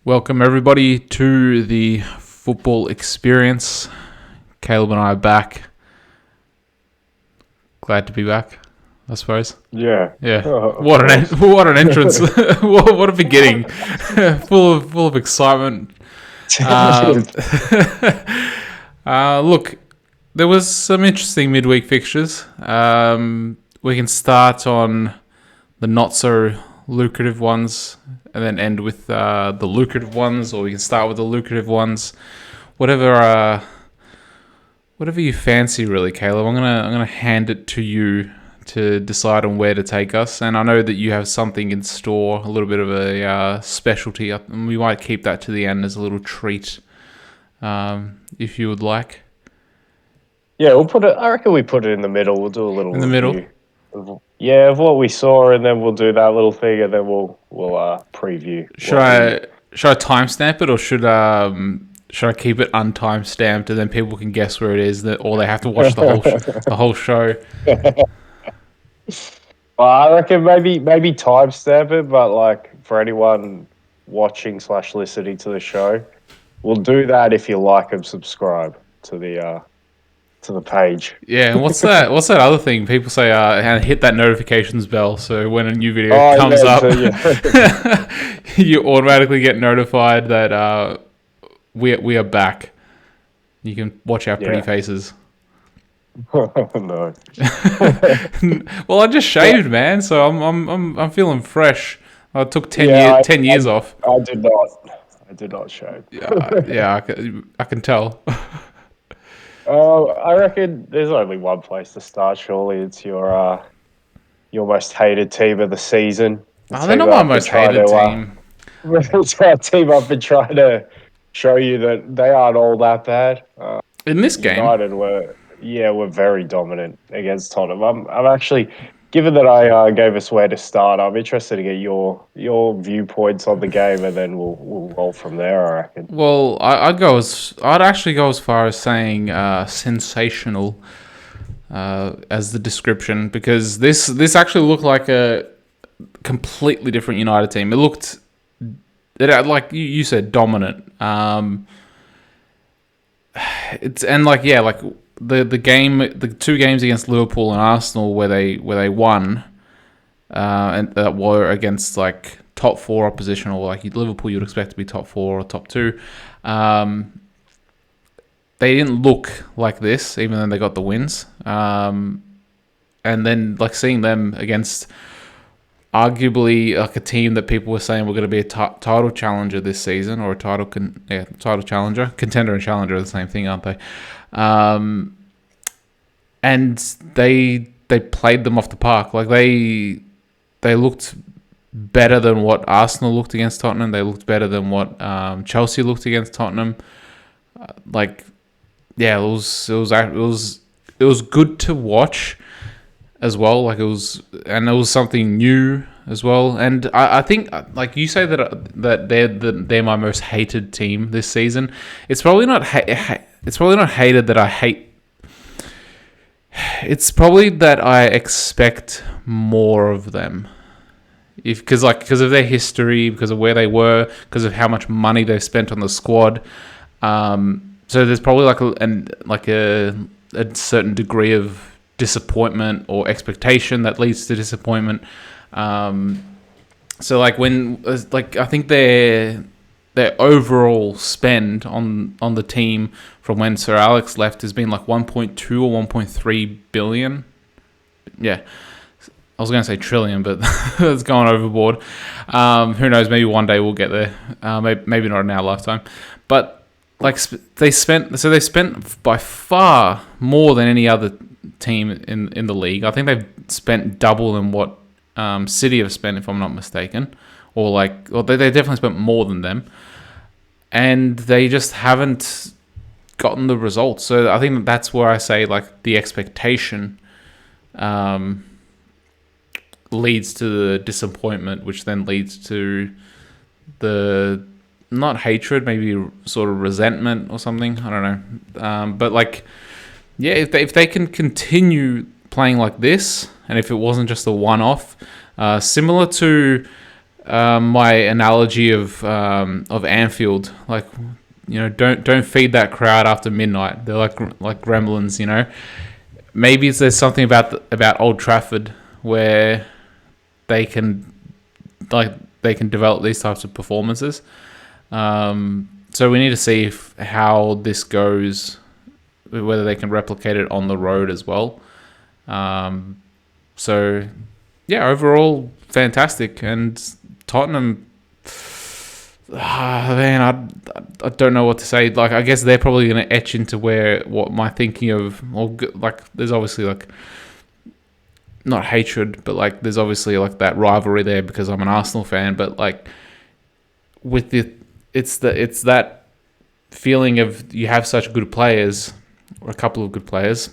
Welcome everybody to the football experience. Caleb and I are back. Glad to be back, I suppose. Yeah. Yeah. Oh, What an entrance! what a beginning! full of excitement. Look, there was some interesting midweek fixtures. We can start on the not so lucrative ones and then end with the lucrative ones, or we can start with the lucrative ones. Whatever you fancy, really, Caleb. I'm gonna hand it to you to decide on where to take us. And I know that you have something in store, a little bit of a specialty, and we might keep that to the end as a little treat, if you would like. Yeah, we'll put it. I reckon we put it in the middle. We'll do a little In the review. middle. Of what we saw, and then we'll do that little thing, and then we'll preview. Should I timestamp it, or should I keep it untimestamped, and then people can guess where it is, or they have to watch the whole show? Well, I reckon maybe timestamp it, but like for anyone watching / listening to the show, we'll do that if you like and subscribe to the page. Yeah, and what's that other thing? People say and hit that notifications bell, so when a new video comes up, you automatically get notified that we are back. You can watch our pretty faces. No. Well, I just shaved, man, so I'm feeling fresh. I took 10 years off. I did not shave. Yeah, I can tell. I reckon there's only one place to start. Surely it's your most hated team of the season. They're not my most hated team. It's our team I've been trying to show you that they aren't all that bad. In this game, United were very dominant against Tottenham. I'm actually, given that I gave us where to start, I'm interested to get your viewpoints on the game, and then we'll roll from there, I reckon. Well, I'd actually go as far as saying sensational as the description, because this actually looked like a completely different United team. It had, like you said, dominant. The two games against Liverpool and Arsenal where they won, and that were against like top four opposition, or like Liverpool you'd expect to be top four or top two. They didn't look like this, even though they got the wins. And then like seeing them against arguably like a team that people were saying were going to be a title challenger this season, or a title challenger. Contender and challenger are the same thing, aren't they? And they played them off the park. Like they looked better than what Arsenal looked against Tottenham. They looked better than what Chelsea looked against Tottenham. It was good to watch as well. Like it was something new as well. And I think, like you say that they're my most hated team this season. It's probably not hated that I hate. It's probably that I expect more of them, because of their history, because of where they were, because of how much money they've spent on the squad. So there's probably a certain degree of disappointment or expectation that leads to disappointment. So like I think their overall spend on the team from when Sir Alex left has been like 1.2 or 1.3 billion. Yeah, I was going to say trillion, but it's gone overboard. Who knows? Maybe one day we'll get there. Maybe not in our lifetime. But like they spent by far more than any other team in the league. I think they've spent double than what City have spent, if I'm not mistaken, or they definitely spent more than them, and they just haven't gotten the results. So I think that's where I say like the expectation leads to the disappointment, which then leads to the not hatred, maybe sort of resentment or something. I don't know, but like, yeah, if they can continue playing like this, and if it wasn't just a one-off, similar to my analogy of Anfield, like, don't feed that crowd after midnight. They're like gremlins, Maybe there's something about Old Trafford where they can develop these types of performances. So we need to see how this goes, whether they can replicate it on the road as well. So yeah, overall fantastic. And Tottenham, man, I don't know what to say. Like, I guess they're probably going to etch into what my thinking of, well, like, there's obviously like not hatred, but like there's obviously like that rivalry there because I'm an Arsenal fan. But like with it's that feeling of you have such good players, or a couple of good players,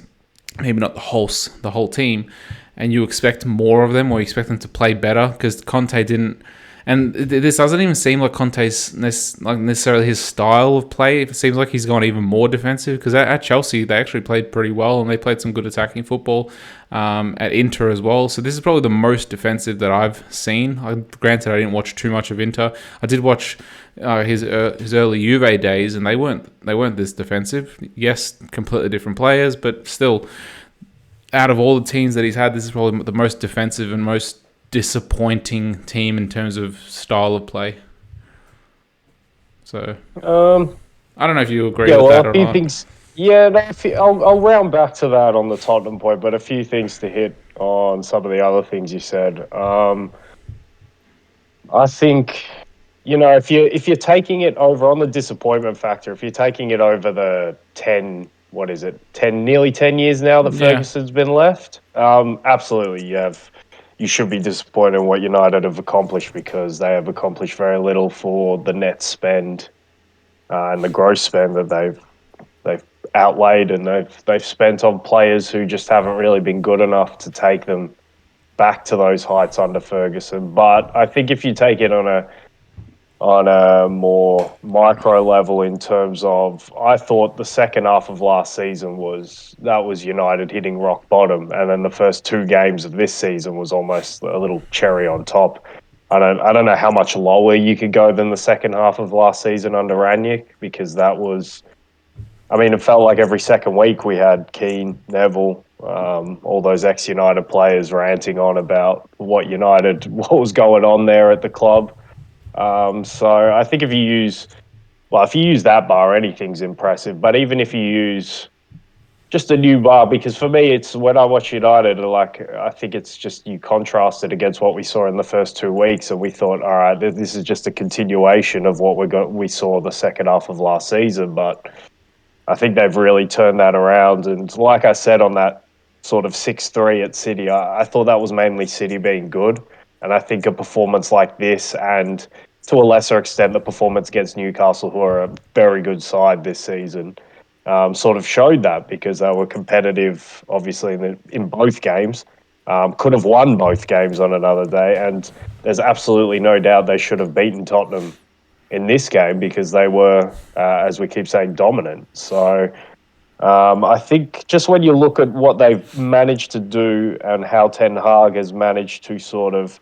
maybe not the whole team, and you expect more of them, or you expect them to play better because Conte didn't. And this doesn't even seem like Conte's necessarily his style of play. It seems like he's gone even more defensive because at Chelsea they actually played pretty well and they played some good attacking football. At Inter as well. So this is probably the most defensive that I've seen. Granted, I didn't watch too much of Inter. I did watch his early Juve days, and they weren't this defensive. Yes, completely different players, but still, out of all the teams that he's had, this is probably the most defensive and most disappointing team in terms of style of play. So I don't know if you agree with that or not. Things. Yeah, I'll round back to that on the Tottenham point, but a few things to hit on some of the other things you said. I think, if you're taking it over on the disappointment factor, if you're taking it over the 10, nearly 10 years now that Ferguson's been left, absolutely, you should be disappointed in what United have accomplished because they have accomplished very little for the net spend and the gross spend that they've outlaid and they've spent on players who just haven't really been good enough to take them back to those heights under Ferguson. But I think if you take it on a more micro level in terms of, I thought the second half of last season was United hitting rock bottom, and then the first two games of this season was almost a little cherry on top. I don't know how much lower you could go than the second half of last season under Ranić, because that was, it felt like every second week we had Keane, Neville, all those ex-United players ranting on about what was going on there at the club. So I think if you use that bar, anything's impressive. But even if you use just a new bar, because for me, it's when I watch United, I think it's just you contrast it against what we saw in the first 2 weeks, and we thought, all right, this is just a continuation of what we saw the second half of last season. But I think they've really turned that around. And like I said, on that sort of 6-3 at City, I thought that was mainly City being good. And I think a performance like this, and to a lesser extent the performance against Newcastle, who are a very good side this season, sort of showed that, because they were competitive, obviously, in both games. Could have won both games on another day. And there's absolutely no doubt they should have beaten Tottenham in this game because they were, as we keep saying, dominant. So I think just when you look at what they've managed to do and how Ten Hag has managed to sort of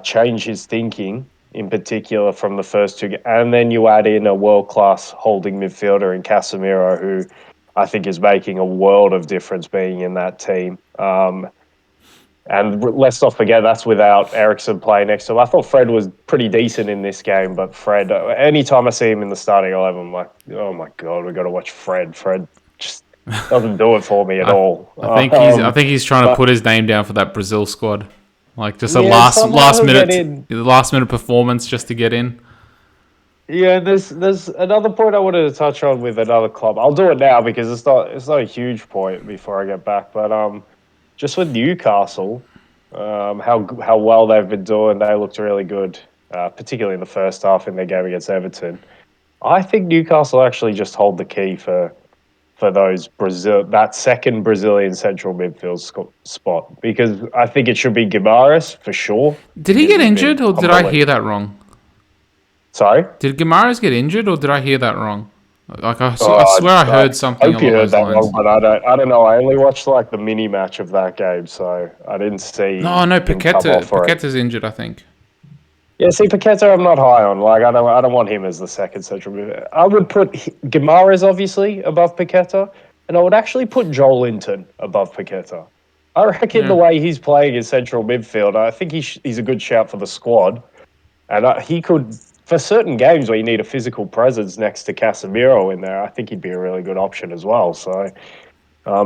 change his thinking, in particular from the first two, and then you add in a world-class holding midfielder in Casemiro, who I think is making a world of difference being in that team. And let's not forget, that's without Eriksen playing next to him. I thought Fred was pretty decent in this game, but Fred, anytime I see him in the starting 11, I'm like, oh my God, we've got to watch Fred. Fred just doesn't do it for me at all. I think he's trying to put his name down for that Brazil squad. Like just a last minute performance just to get in. Yeah, there's another point I wanted to touch on with another club. I'll do it now because it's not a huge point before I get back. But just with Newcastle, how well they've been doing, they looked really good, particularly in the first half in their game against Everton. I think Newcastle actually just hold the key for that second Brazilian central midfield spot, because I think it should be Guimarães for sure. Did he get injured, or did I hear that wrong? Sorry? Did Guimarães get injured, or did I hear that wrong? Like I swear I heard something along those lines. Wrong, but I don't know. I only watched like the mini match of that game, so I didn't see. No, Paqueta's injured, I think. Yeah, see, Paqueta, I'm not high on. Like, I don't want him as the second central mid. I would put Guimaraes obviously above Paqueta, and I would actually put Joel Linton above Paqueta. I reckon the Yeah. way he's playing in central midfield, I think he's a good shout for the squad, and he could for certain games where you need a physical presence next to Casemiro in there. I think he'd be a really good option as well. So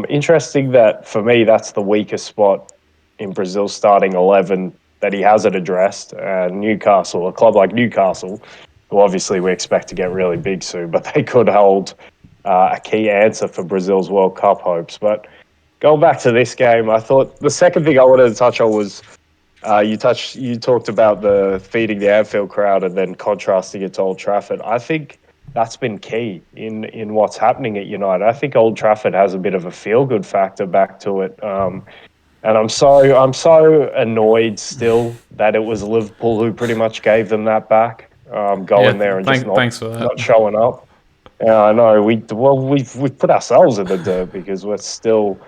interesting that for me, that's the weakest spot in Brazil's starting 11 that he hasn't addressed. Newcastle, a club like Newcastle, who obviously we expect to get really big soon, but they could hold a key answer for Brazil's World Cup hopes. But going back to this game, I thought the second thing I wanted to touch on was you talked about the feeding the Anfield crowd and then contrasting it to Old Trafford. I think that's been key in what's happening at United. I think Old Trafford has a bit of a feel good factor back to it. And I'm so annoyed still that it was Liverpool who pretty much gave them that back. Yeah. Going there and just Thanks for that. not showing up. Yeah, I know. We've put ourselves in the dirt because we're still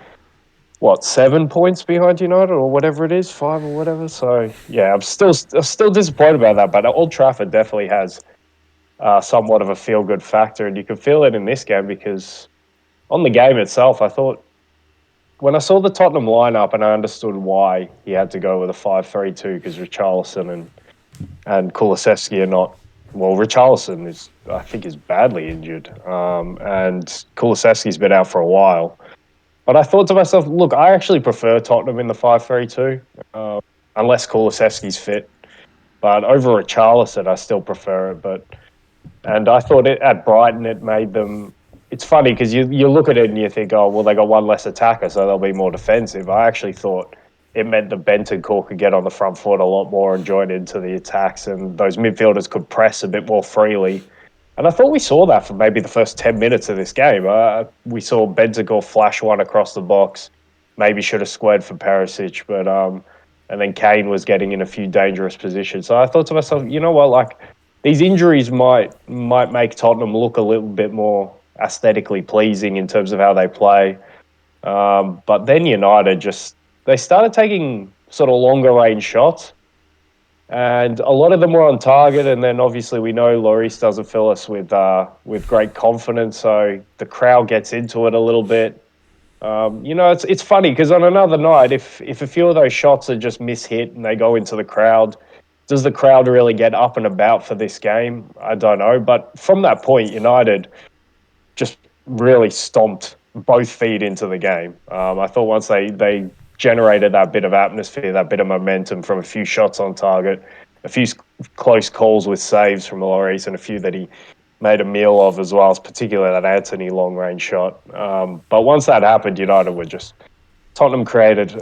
7 points behind United or whatever it is, 5 or whatever. So yeah, I'm still disappointed about that. But Old Trafford definitely has somewhat of a feel good factor, and you can feel it in this game because on the game itself, I thought when I saw the Tottenham lineup and I understood why he had to go with a 5-3-2 because Richarlison and Kulusevski are not. Well, Richarlison I think, is badly injured, and Kulusevski's been out for a while. But I thought to myself, look, I actually prefer Tottenham in the 5-3-2, unless Kulusevski's fit. But over Richarlison, I still prefer it. And I thought at Brighton it made them. It's funny because you look at it and you think, oh well, they got one less attacker, so they'll be more defensive. I actually thought it meant that Bentancur could get on the front foot a lot more and join into the attacks, and those midfielders could press a bit more freely. And I thought we saw that for maybe the first 10 minutes of this game. We saw Bentancur flash one across the box. Maybe should have squared for Perisic, but and then Kane was getting in a few dangerous positions. So I thought to myself, you know what, like these injuries might make Tottenham look a little bit more aesthetically pleasing in terms of how they play. But then United they started taking sort of longer range shots, and a lot of them were on target. And then obviously we know Lloris doesn't fill us with great confidence, so the crowd gets into it a little bit. It's funny because on another night, if a few of those shots are just mishit and they go into the crowd, does the crowd really get up and about for this game? I don't know. But from that point, United just really stomped both feet into the game. I thought once they generated that bit of atmosphere, that bit of momentum from a few shots on target, a few close calls with saves from Lloris, and a few that he made a meal of as well, as particularly that Anthony long range shot. But once that happened, United were just Tottenham created.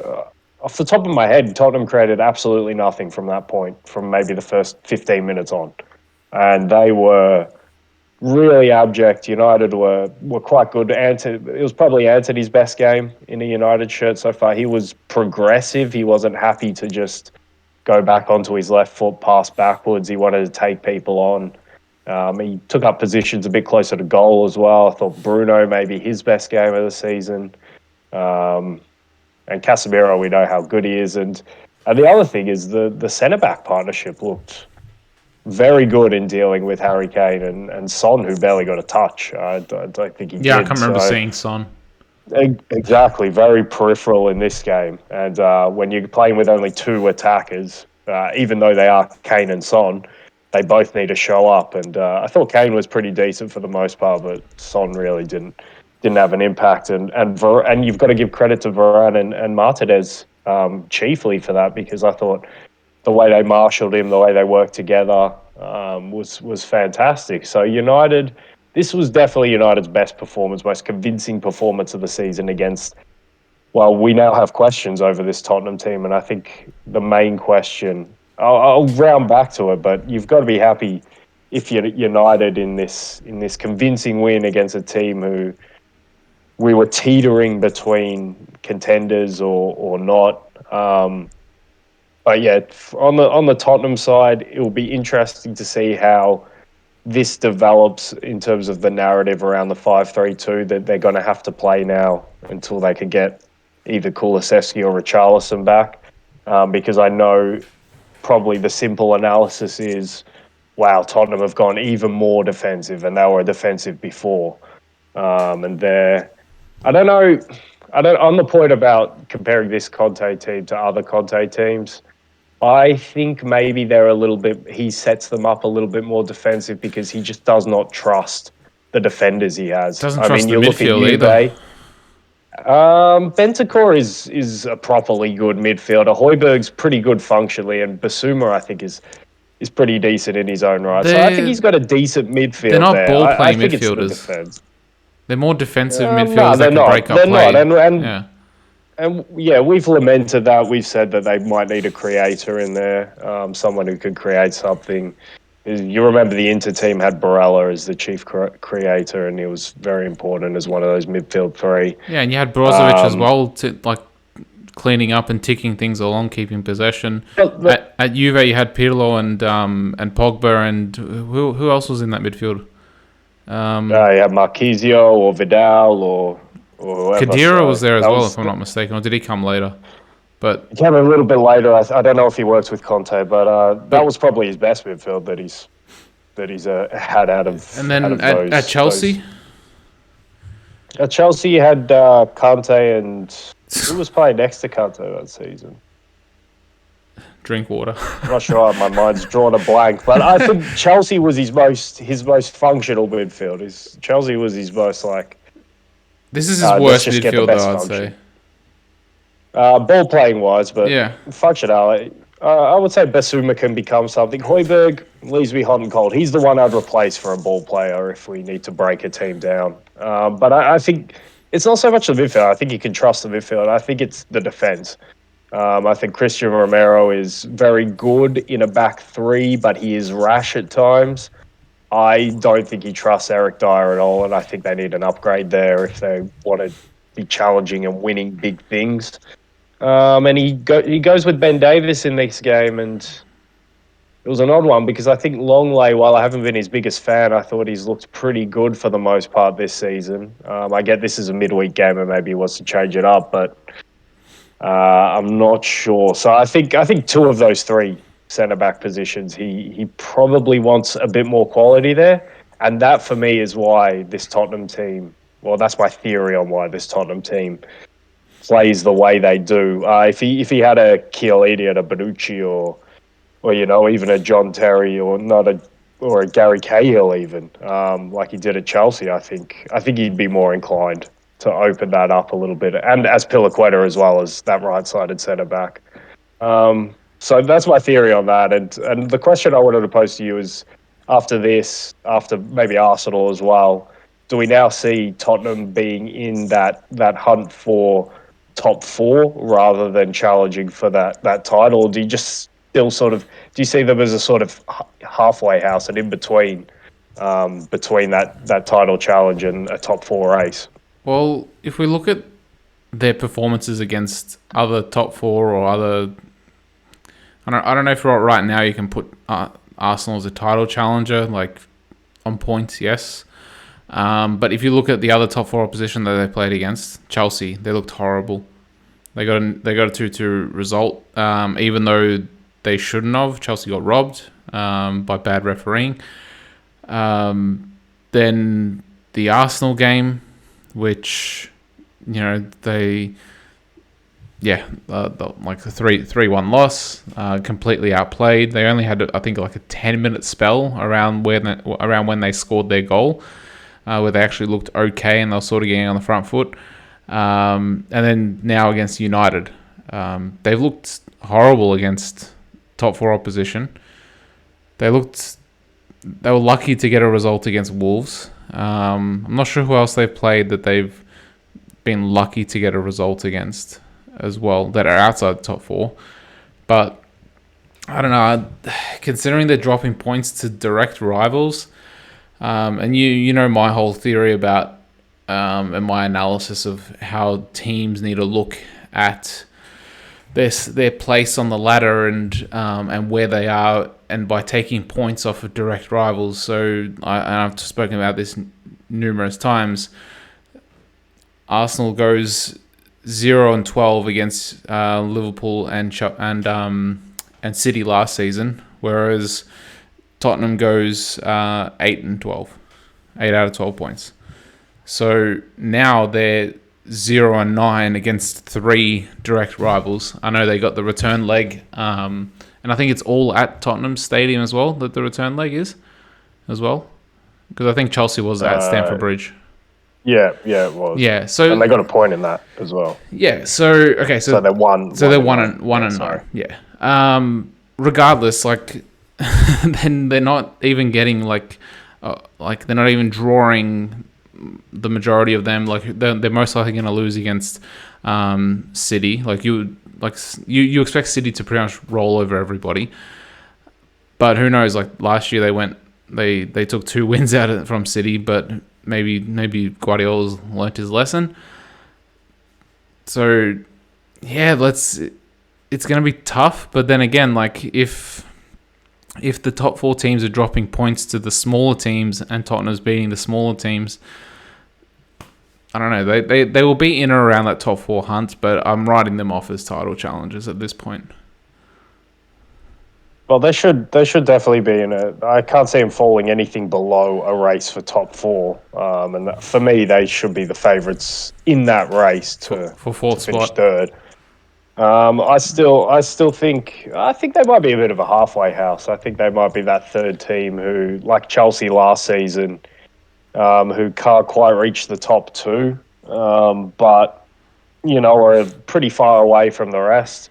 Off the top of my head, Tottenham created absolutely nothing from that point, from maybe the first 15 minutes on. And they were really abject. United were quite good. It was probably Anthony's best game in a United shirt so far. He was progressive. He wasn't happy to just go back onto his left foot, pass backwards. He wanted to take people on. He took up positions a bit closer to goal as well. I thought Bruno maybe his best game of the season. And Casemiro, we know how good he is. And the other thing is the centre-back partnership looked very good in dealing with Harry Kane and Son, who barely got a touch. I don't think he Yeah, I did. can't remember So seeing Son. exactly, very peripheral in this game. And when you're playing with only two attackers, even though they are Kane and Son, they both need to show up. And I thought Kane was pretty decent for the most part, but Son really didn't have an impact. And you've got to give credit to Varane and Martinez chiefly for that, because I thought the way they marshalled him, the way they worked together was fantastic. So United, this was definitely United's best performance, most convincing performance of the season against. Well, we now have questions over this Tottenham team, and I think the main question. I'll round back to it, but you've got to be happy if you're United in this convincing win against a team who we were teetering between contenders or not. But yeah, on the Tottenham side, it will be interesting to see how this develops in terms of the narrative around the 5-3-2 that they're going to have to play now until they can get either Kulusevski or Richarlison back. Because I know probably the simple analysis is, wow, Tottenham have gone even more defensive, and they were defensive before. And they're, I don't know, on the point about comparing this Conte team to other Conte teams, I think maybe they're a little bit, he sets them up a little bit more defensive because he just does not trust the defenders he has. Doesn't I trust mean, the you look at midfield Juve. either. Bentancur is a properly good midfielder. Højbjerg's pretty good functionally, and Basuma I think is pretty decent in his own right. So I think They're he's got a decent they're midfield not there. ball I playing think it's the midfielders. defense. They're more defensive No, midfielders they're that can break not. up They're not. play. And Yeah. And yeah, we've lamented that. We've said that they might need a creator in there, someone who could create something. You remember the Inter team had Barella as the chief creator, and he was very important as one of those midfield three. Yeah, and you had Brozovic as well to like cleaning up and ticking things along, keeping possession. At Juve, you had Pirlo and Pogba, and who else was in that midfield? You had Marquisio or Vidal or whoever. Khedira was there as well, if I'm not mistaken, or did he come later? But he came a little bit later. I don't know if he works with Conte, but that was probably his best midfield that he's had out of. And then out of at Chelsea. At Chelsea, you had Kante, and who was playing next to Kante that season? Drink water. I'm not sure. My mind's drawn a blank, but I think Chelsea was his most functional midfield. Chelsea was his most like. This is his worst midfield, though, I'd say. Ball playing wise, but yeah, functionality. I would say Basuma can become something. Højbjerg leaves me hot and cold. He's the one I'd replace for a ball player if we need to break a team down. But I think it's not so much the midfield. I think you can trust the midfield. I think it's the defense. I think Christian Romero is very good in a back three, but he is rash at times. I don't think he trusts Eric Dyer at all, and I think they need an upgrade there if they want to be challenging and winning big things. And he goes with Ben Davis in this game, and it was an odd one because I think Longley, while I haven't been his biggest fan, I thought he's looked pretty good for the most part this season. I get this is a midweek game and maybe he wants to change it up, but I'm not sure. So I think two of those three centre-back positions, he probably wants a bit more quality there. And that, for me, is why this Tottenham team, well, that's my theory on why this Tottenham team plays the way they do. If he had a Chiellini and a Bonucci or even a John Terry or a Gary Cahill even, like he did at Chelsea, I think he'd be more inclined to open that up a little bit, and as Pilaqueta as well as that right-sided centre back. So that's my theory on that. And the question I wanted to pose to you is, after maybe Arsenal as well, do we now see Tottenham being in that hunt for top four rather than challenging for that title? Or do you just still do you see them as a sort of halfway house and in between that title challenge and a top four race? Well, if we look at their performances against other top four or other, I don't know if right now you can put Arsenal as a title challenger, like on points, yes. But if you look at the other top four opposition that they played against, Chelsea, they looked horrible. They got a 2-2 result, even though they shouldn't have. Chelsea got robbed by bad refereeing. Then the Arsenal game, which they like a 3-1 loss, completely outplayed. They only had I think like a 10-minute spell around when they scored their goal, where they actually looked okay and they were sort of getting on the front foot. And then now against United, they've looked horrible against top four opposition. They were lucky to get a result against Wolves. I'm not sure who else they've played that they've been lucky to get a result against as well, that are outside the top four. But I don't know, considering they're dropping points to direct rivals, and you know my whole theory about and my analysis of how teams need to look at their place on the ladder and where they are, and by taking points off of direct rivals. So I've spoken about this numerous times. Arsenal goes 0-12 against Liverpool and and City last season, whereas Tottenham goes 8 and 12, 8 out of 12 points. So now they're 0 and 9 against 3 direct rivals. I know they got the return leg, and I think it's all at Tottenham Stadium as well that the return leg is as well, because I think Chelsea was at Stamford Bridge. Yeah, it was. Yeah, so and they got a point in that as well. Yeah, so So they're one. So they're one and and 9. Yeah. Regardless, like then they're not even getting like they're not even drawing the majority of them. Like they're most likely going to lose against City. You expect City to pretty much roll over everybody, but who knows? Like last year they took 2 wins from City, but maybe Guardiola's learnt his lesson. So yeah, it's going to be tough, but then again, like if the top 4 teams are dropping points to the smaller teams and Tottenham's beating the smaller teams, I don't know. They will be in or around that top 4 hunt, but I'm writing them off as title challengers at this point. Well, they should definitely be in it. I can't see them falling anything below a race for top 4. And for me, they should be the favourites in that race for fourth to finish spot. third. I still think they might be a bit of a halfway house. I think they might be that third team who, like Chelsea last season, who can't quite reach the top 2, but are pretty far away from the rest.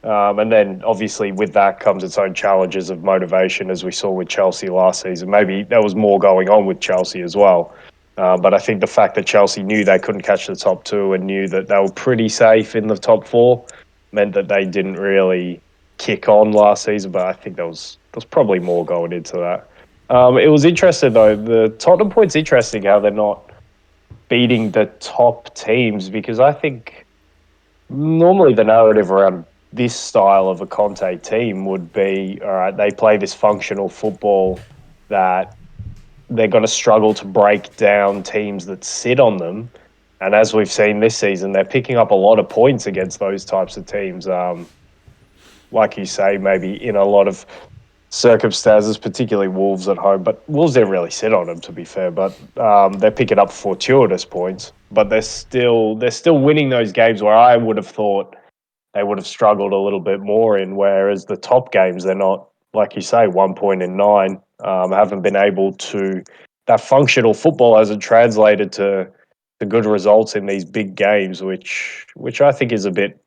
And then obviously with that comes its own challenges of motivation, as we saw with Chelsea last season. Maybe there was more going on with Chelsea as well. But I think the fact that Chelsea knew they couldn't catch the top 2 and knew that they were pretty safe in the top 4 meant that they didn't really kick on last season. But I think there was probably more going into that. It was interesting though. The Tottenham point's interesting how they're not beating the top teams, because I think normally the narrative around this style of a Conte team would be, all right, they play this functional football that they're going to struggle to break down teams that sit on them. And as we've seen this season, they're picking up a lot of points against those types of teams. Like you say, maybe in a lot of circumstances, particularly Wolves at home. But Wolves didn't really sit on them, to be fair. But they're picking up fortuitous points. But they're still winning those games where I would have thought they would have struggled a little bit more in, whereas the top games, they're not, like you say, 1 point in 9, haven't been able to, that functional football hasn't translated to the good results in these big games, which I think is a bit,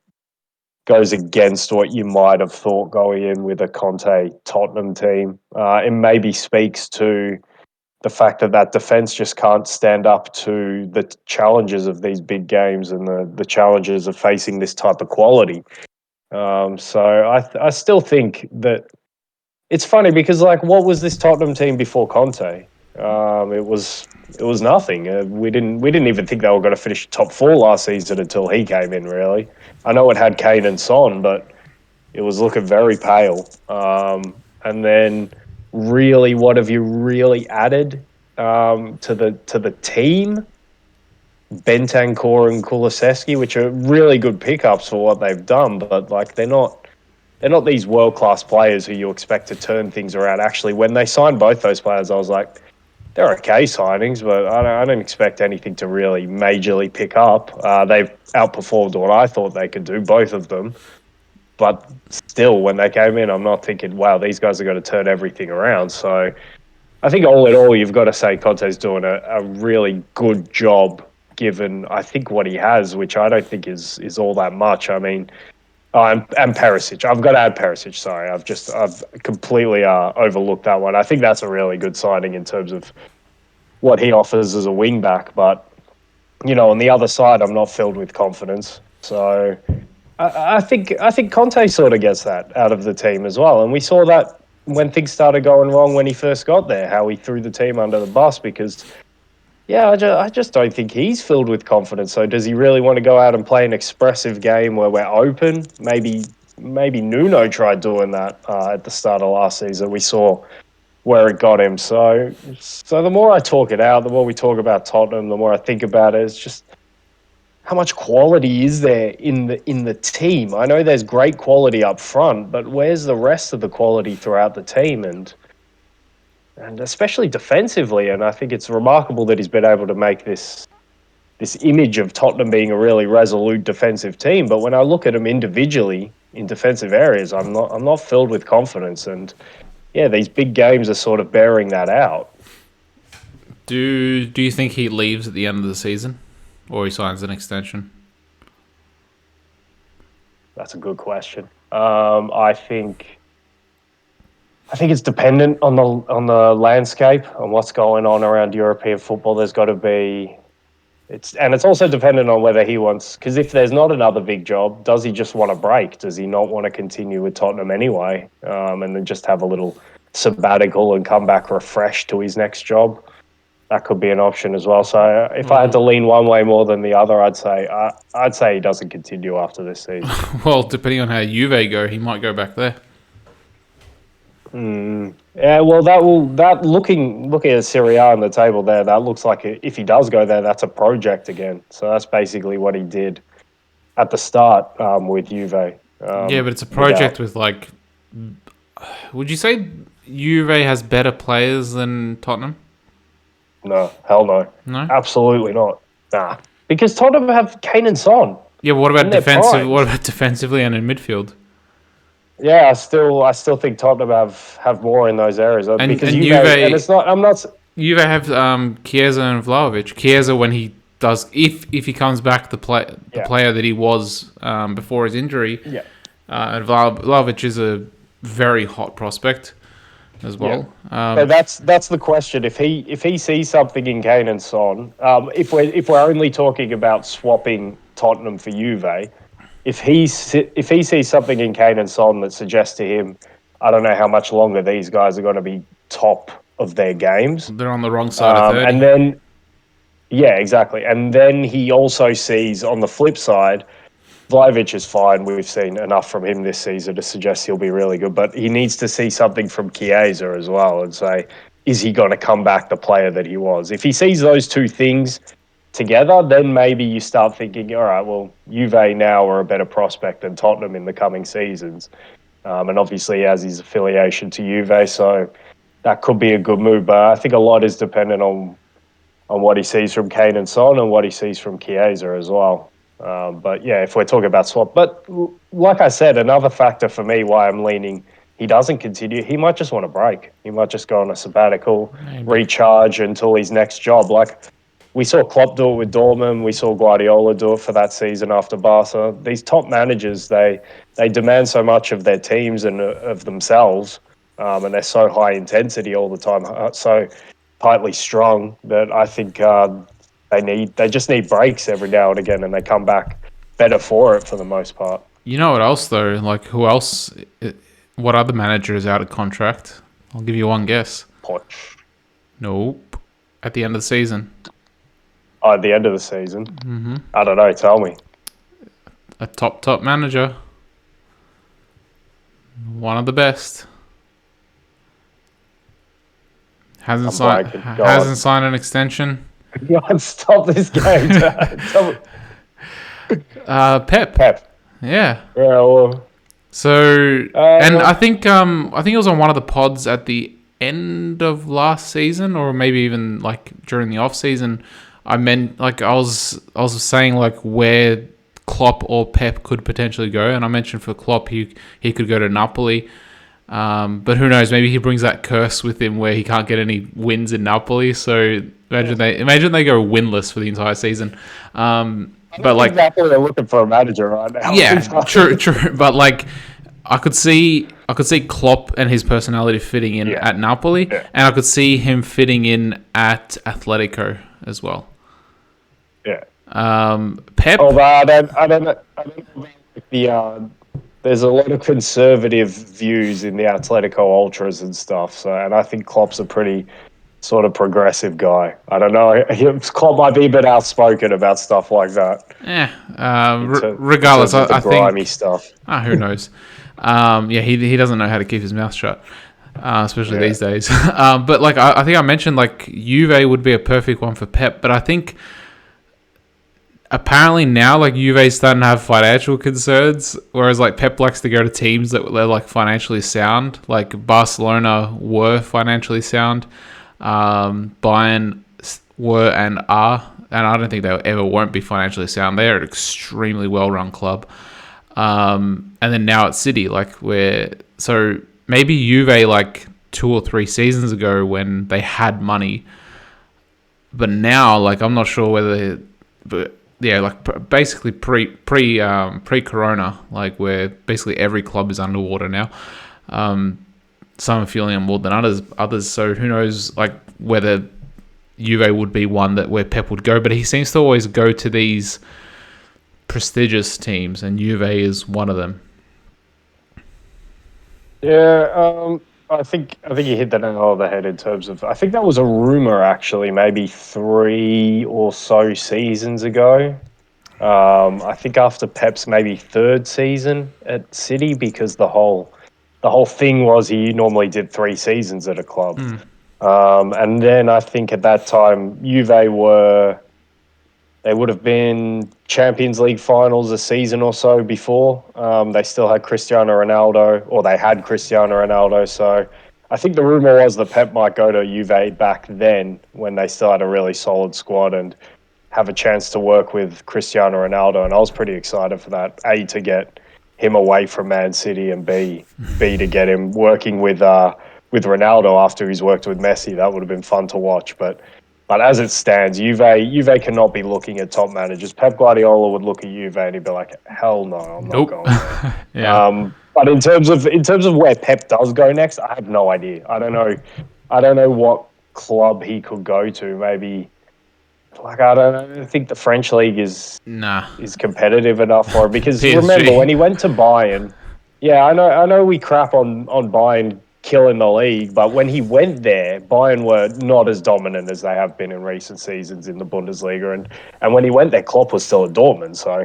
goes against what you might have thought going in with a Conte Tottenham team. It maybe speaks to the fact that defense just can't stand up to the challenges of these big games and the challenges of facing this type of quality. So I still think that it's funny because, like, what was this Tottenham team before Conte? It was nothing. We didn't even think they were going to finish top 4 last season until he came in. Really, I know it had Kane and Son, but it was looking very pale. And then, really, what have you really added to the team? Bentancur and Kulusevski, which are really good pickups for what they've done, but like they're not these world class players who you expect to turn things around. Actually, when they signed both those players, I was like, they're okay signings, but I don't expect anything to really majorly pick up. They've outperformed what I thought they could do, both of them. But still, when they came in, I'm not thinking, wow, these guys are going to turn everything around. So I think all in all, you've got to say Conte's doing a really good job, given I think what he has, which I don't think is all that much. I mean, and Perisic. I've got to add Perisic. Sorry, I've completely overlooked that one. I think that's a really good signing in terms of what he offers as a wing back. But on the other side, I'm not filled with confidence. So I think Conte sort of gets that out of the team as well, and we saw that when things started going wrong when he first got there, how he threw the team under the bus because. Yeah, I just don't think he's filled with confidence. So does he really want to go out and play an expressive game where we're open? Maybe Nuno tried doing that at the start of last season. We saw where it got him. So the more I talk it out, the more we talk about Tottenham, the more I think about it. It's just how much quality is there in the team? I know there's great quality up front, but where's the rest of the quality throughout the team, and especially defensively? And I think it's remarkable that he's been able to make this image of Tottenham being a really resolute defensive team. But when I look at them individually in defensive areas, I'm not filled with confidence. And yeah, these big games are sort of bearing that out. Do you think he leaves at the end of the season, or he signs an extension? That's a good question. I think it's dependent on the landscape, on what's going on around European football. There's got to be it's also dependent on whether he wants, because if there's not another big job, does he just want a break? Does he not want to continue with Tottenham anyway, and then just have a little sabbatical and come back refreshed to his next job? That could be an option as well. So if I had to lean one way more than the other, I'd say he doesn't continue after this season. Well, depending on how Juve go, he might go back there. Yeah, well, looking at Serie A on the table there, that looks like if he does go there, that's a project again. So that's basically what he did at the start with Juve. Yeah, but it's a project with like. Would you say Juve has better players than Tottenham? No, hell no. No? Absolutely not. Nah. Because Tottenham have Kane and Son. Yeah, but what about defensively and in midfield? Yeah, I still think Tottenham have more in those areas. Because Juve, and it's not. I'm not. Juve have Chiesa and Vlahovic. Chiesa, when he does, if he comes back, the player that he was before his injury. Yeah. And Vlahovic is a very hot prospect as well. Yeah. So that's the question. If he sees something in Kane and Son, if we're only talking about swapping Tottenham for Juve, if he sees something in Kane and Son that suggests to him, I don't know how much longer these guys are going to be top of their games. They're on the wrong side of 30. And then, yeah, exactly. And then he also sees on the flip side, Vlahovic is fine. We've seen enough from him this season to suggest he'll be really good. But he needs to see something from Chiesa as well and say, is he going to come back the player that he was? If he sees those two things together, then maybe you start thinking, all right, well, Juve now are a better prospect than Tottenham in the coming seasons. And obviously he has his affiliation to Juve, so that could be a good move. But I think a lot is dependent on what he sees from Kane and Son and what he sees from Chiesa as well. But yeah, if we're talking about swap. But like I said, another factor for me why I'm leaning he doesn't continue, he might just want a break. He might just go on a sabbatical, recharge until his next job. Like we saw Klopp do it with Dortmund. We saw Guardiola do it for that season after Barca. These top managers, they demand so much of their teams and of themselves, and they're so high intensity all the time, so tightly strong that I think they just need breaks every now and again, and they come back better for it for the most part. You know what else though? Like who else? What other manager is out of contract? I'll give you one guess. Poch. Nope. At the end of the season. Oh, at the end of the season? Mm-hmm. I don't know. Tell me. A top manager. One of the best. Hasn't signed an extension. God, stop this game. Pep. Yeah. Yeah. Well. So, and I think it was on one of the pods at the end of last season, or maybe even like during the off season. I was saying like where Klopp or Pep could potentially go, and I mentioned for Klopp he could go to Napoli, but who knows? Maybe he brings that curse with him where he can't get any wins in Napoli. So imagine they go winless for the entire season. But like exactly, they're looking for a manager right now. Yeah, true. But like, I could see Klopp and his personality fitting in at Napoli, and I could see him fitting in at Atletico as well. Yeah. Pep. Although I don't know the there's a lot of conservative views in the Atletico ultras and stuff. So, and I think Klopp's a pretty sort of progressive guy. I don't know. Klopp might be a bit outspoken about stuff like that. Regardless, I think grimy stuff. Who knows? He doesn't know how to keep his mouth shut, especially these days. But like I think I mentioned, like Juve would be a perfect one for Pep. But I think apparently now, like, Juve's starting to have financial concerns, whereas, like, Pep likes to go to teams that they're, like, financially sound. Like, Barcelona were financially sound. Bayern were and are, and I don't think they ever won't be financially sound. They're an extremely well-run club. And then now at City, like, so maybe Juve, like, 2 or 3 seasons ago when they had money, but now, like, I'm not sure whether, but yeah, like, basically pre-corona, like, where basically every club is underwater now. Some are feeling it more than others. So who knows, like, whether Juve would be one that where Pep would go, but he seems to always go to these prestigious teams, and Juve is one of them. Yeah, I think you hit the nail on the head in terms of. I think that was a rumor actually, maybe 3 or so seasons ago. I think after Pep's maybe 3rd season at City, because the whole thing was he normally did 3 seasons at a club, and then I think at that time they would have been Champions League finals a season or so before. They still had Cristiano Ronaldo, or they had Cristiano Ronaldo. So I think the rumor was that Pep might go to Juve back then when they still had a really solid squad and have a chance to work with Cristiano Ronaldo. And I was pretty excited for that. A, to get him away from Man City, and B to get him working with Ronaldo after he's worked with Messi. That would have been fun to watch. But as it stands, Juve cannot be looking at top managers. Pep Guardiola would look at Juve and he'd be like, "Hell no, I'm not going there." Yeah. But in terms of where Pep does go next, I have no idea. I don't know. I don't know what club he could go to. Maybe, like, I don't think the French league is competitive enough for him. Because PSG. remember when he went to Bayern, yeah, I know we crap on Bayern killing the league, but when he went there, Bayern were not as dominant as they have been in recent seasons in the Bundesliga, and when he went there, Klopp was still at Dortmund, so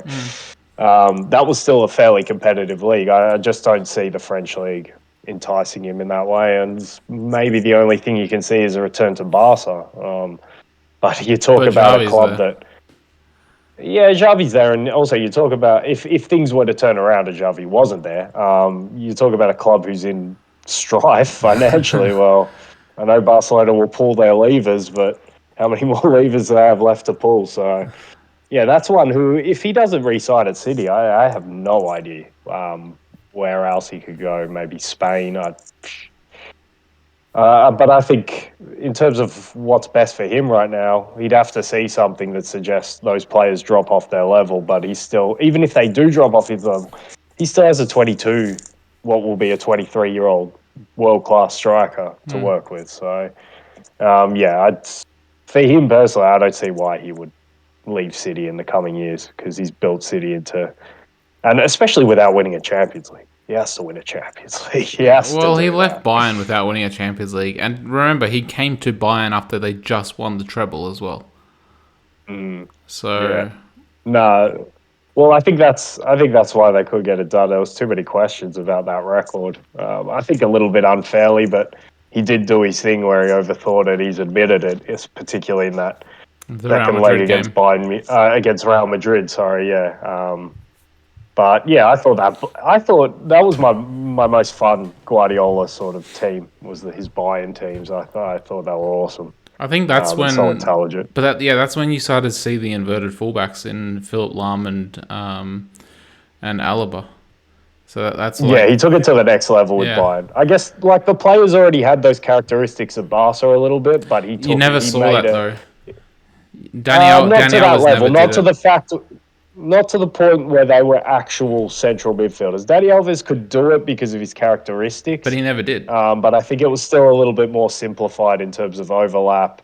that was still a fairly competitive league. I just don't see the French league enticing him in that way, and maybe the only thing you can see is a return to Barca. But you talk about a club that. Yeah, Xavi's there, and also you talk about if things were to turn around and Xavi wasn't there, you talk about a club who's in strife financially. Well, I know Barcelona will pull their levers, but how many more levers do they have left to pull? So, yeah, that's one who, if he doesn't re-sign at City, I have no idea where else he could go. Maybe Spain. But I think in terms of what's best for him right now, he'd have to see something that suggests those players drop off their level. But he's still, even if they do drop off his level, he still has a 22, what will be a 23-year-old world-class striker to work with. So, for him personally, I don't see why he would leave City in the coming years, because he's built City into, and especially without winning a Champions League. He has to win a Champions League. He left Bayern without winning a Champions League, and remember, he came to Bayern after they just won the treble as well. So, no, well, I think that's why they could get it done. There was too many questions about that record. I think a little bit unfairly, but he did do his thing where he overthought it. He's admitted it, it's particularly in that second leg against against Real Madrid. Sorry, yeah. But yeah, I thought that was my most fun Guardiola sort of team, was his Bayern teams. I thought they were awesome. I think that's when so intelligent. But that's when you started to see the inverted fullbacks in Philipp Lahm and Alaba. So that's he took it to the next level with Bayern. I guess like the players already had those characteristics of Barca a little bit, but you never saw that though. Not to that level, not to the fact. Not to the point where they were actual central midfielders. Dani Alves could do it because of his characteristics. But he never did. But I think it was still a little bit more simplified in terms of overlap.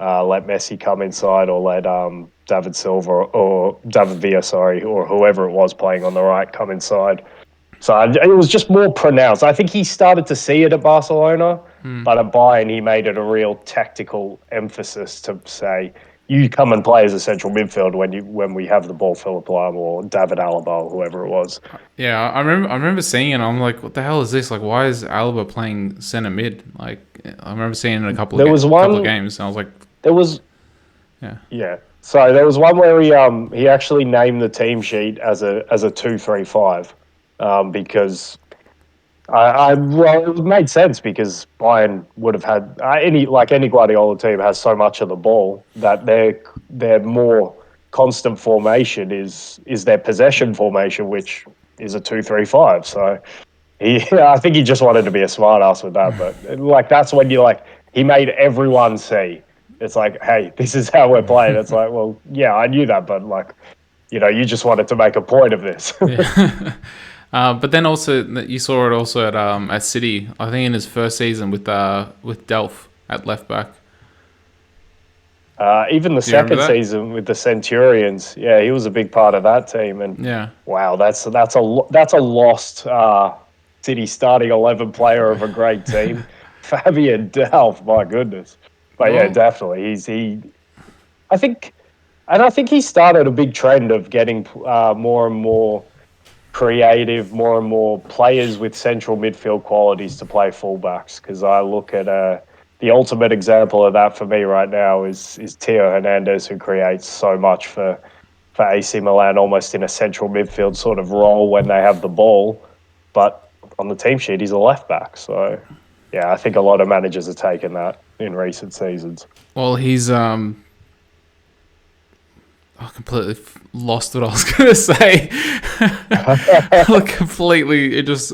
Let Messi come inside, or let David Silva or David Villa, or whoever it was playing on the right come inside. So it was just more pronounced. I think he started to see it at Barcelona, but at Bayern he made it a real tactical emphasis to say, you come and play as a central midfield when we have the ball, Philipp Lahm or David Alaba or whoever it was. Yeah, I remember seeing it. And I'm like, what the hell is this? Like, why is Alaba playing centre mid? Like, I remember seeing it in a couple of games. And I was like, there So there was one where he actually named the team sheet as a 2-3-5, because well, it made sense because Bayern would have had any Guardiola team has so much of the ball that their more constant formation is their possession formation, which is a 2-3-5. So I think he just wanted to be a smart ass with that, but like that's when he made everyone see. It's like, hey, this is how we're playing. It's like, well, yeah, I knew that, but like, you just wanted to make a point of this. Yeah. But then also you saw it also at City. I think in his first season with Delph at left back. Even the Do you remember second that? season with the Centurions, yeah, he was a big part of that team. And Yeah. wow, that's a lost City starting 11 player of a great team, Fabian Delph. My goodness, but yeah, Well, definitely I think, and I think he started a big trend of getting more and more creative, more and more players with central midfield qualities to play fullbacks. Because I look at the ultimate example of that for me right now is Theo Hernandez, who creates so much for AC Milan, almost in a central midfield sort of role when they have the ball. But on the team sheet, he's a left back. So yeah, I think a lot of managers have taken that in recent seasons. he's I completely lost what I was going to say. Like completely, it just.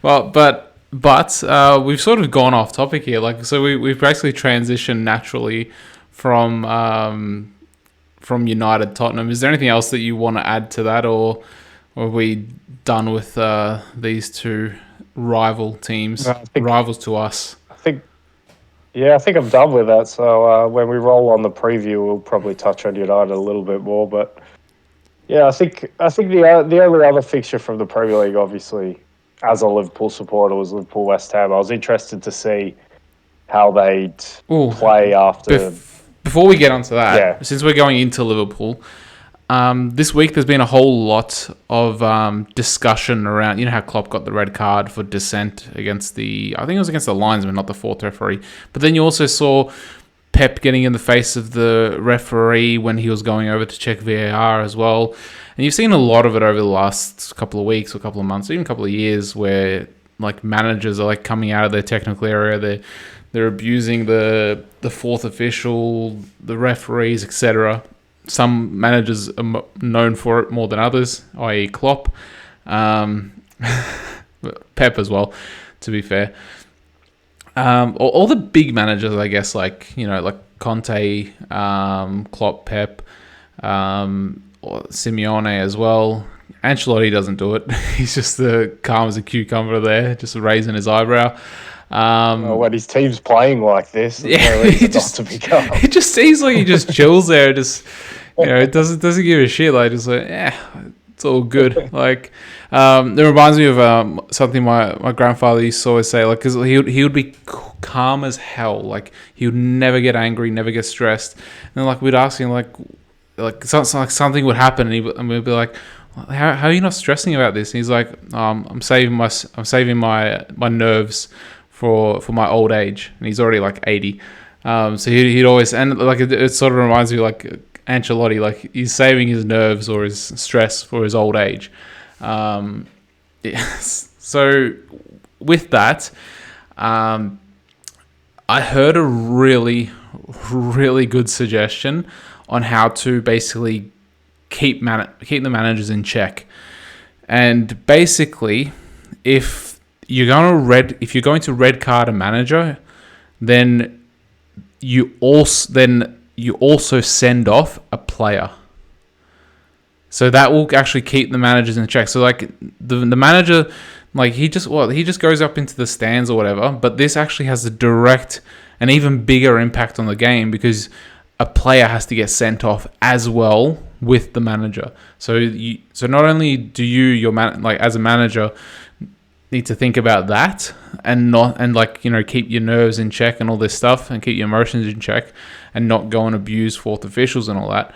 Well, but we've sort of gone off topic here. Like, so we've basically transitioned naturally from United Tottenham. Is there anything else that you want to add to that, or are we done with these two rival teams, rivals to us? I think Yeah, I think I'm done with that. So when we roll on the preview, we'll probably touch on United a little bit more. But yeah, I think the only other fixture from the Premier League, obviously, as a Liverpool supporter, was Liverpool West Ham. I was interested to see how they'd Oh, play after. before we get onto Yeah, that, since we're going into Liverpool, this week there's been a whole lot of discussion around, how Klopp got the red card for dissent against I think it was against the linesman, not the fourth referee. But then you also saw Pep getting in the face of the referee when he was going over to check VAR as well. And you've seen a lot of it over the last couple of weeks or couple of months, even a couple of years, where like managers are like coming out of their technical area. They're abusing the fourth official, the referees, etc. Some managers are known for it more than others, i.e. Klopp. Pep as well, to be fair. All the big managers, I guess, like Conte, Klopp, Pep, or Simeone as well. Ancelotti doesn't do it. He's just calm as a cucumber there, just raising his eyebrow. when his team's playing like this, there's no reason not to be calm. It just seems like he just chills there, just it doesn't give a shit. Like just like it's all good. Like it reminds me of something my grandfather used to always say. Like because he would be calm as hell. Like he would never get angry, never get stressed. And like we'd ask him like something would happen, and we'd be like, how are you not stressing about this? And he's like, I'm saving my nerves for my old age, and he's already like 80. So he'd always, and like it sort of reminds me like Ancelotti, like he's saving his nerves or his stress for his old age. So with that, I heard a really, really good suggestion on how to basically keep the managers in check. And basically, if you're going to red card a manager, then you also send off a player. So that will actually keep the managers in check. So like the manager, like he just goes up into the stands or whatever, but this actually has a direct and even bigger impact on the game because a player has to get sent off as well with the manager. So not only do you as a manager need to think about that and keep your nerves in check and all this stuff and keep your emotions in check and not go and abuse fourth officials and all that.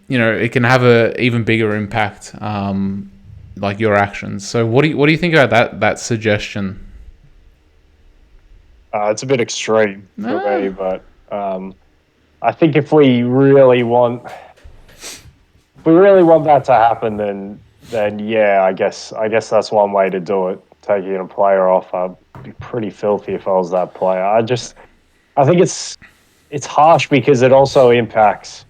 It can have a even bigger impact, like your actions. So what do you think about that suggestion? It's a bit extreme for me, but I think if we really want that to happen, then yeah, I guess that's one way to do it. Taking a player off, I'd be pretty filthy if I was that player. I think it's harsh because it also impacts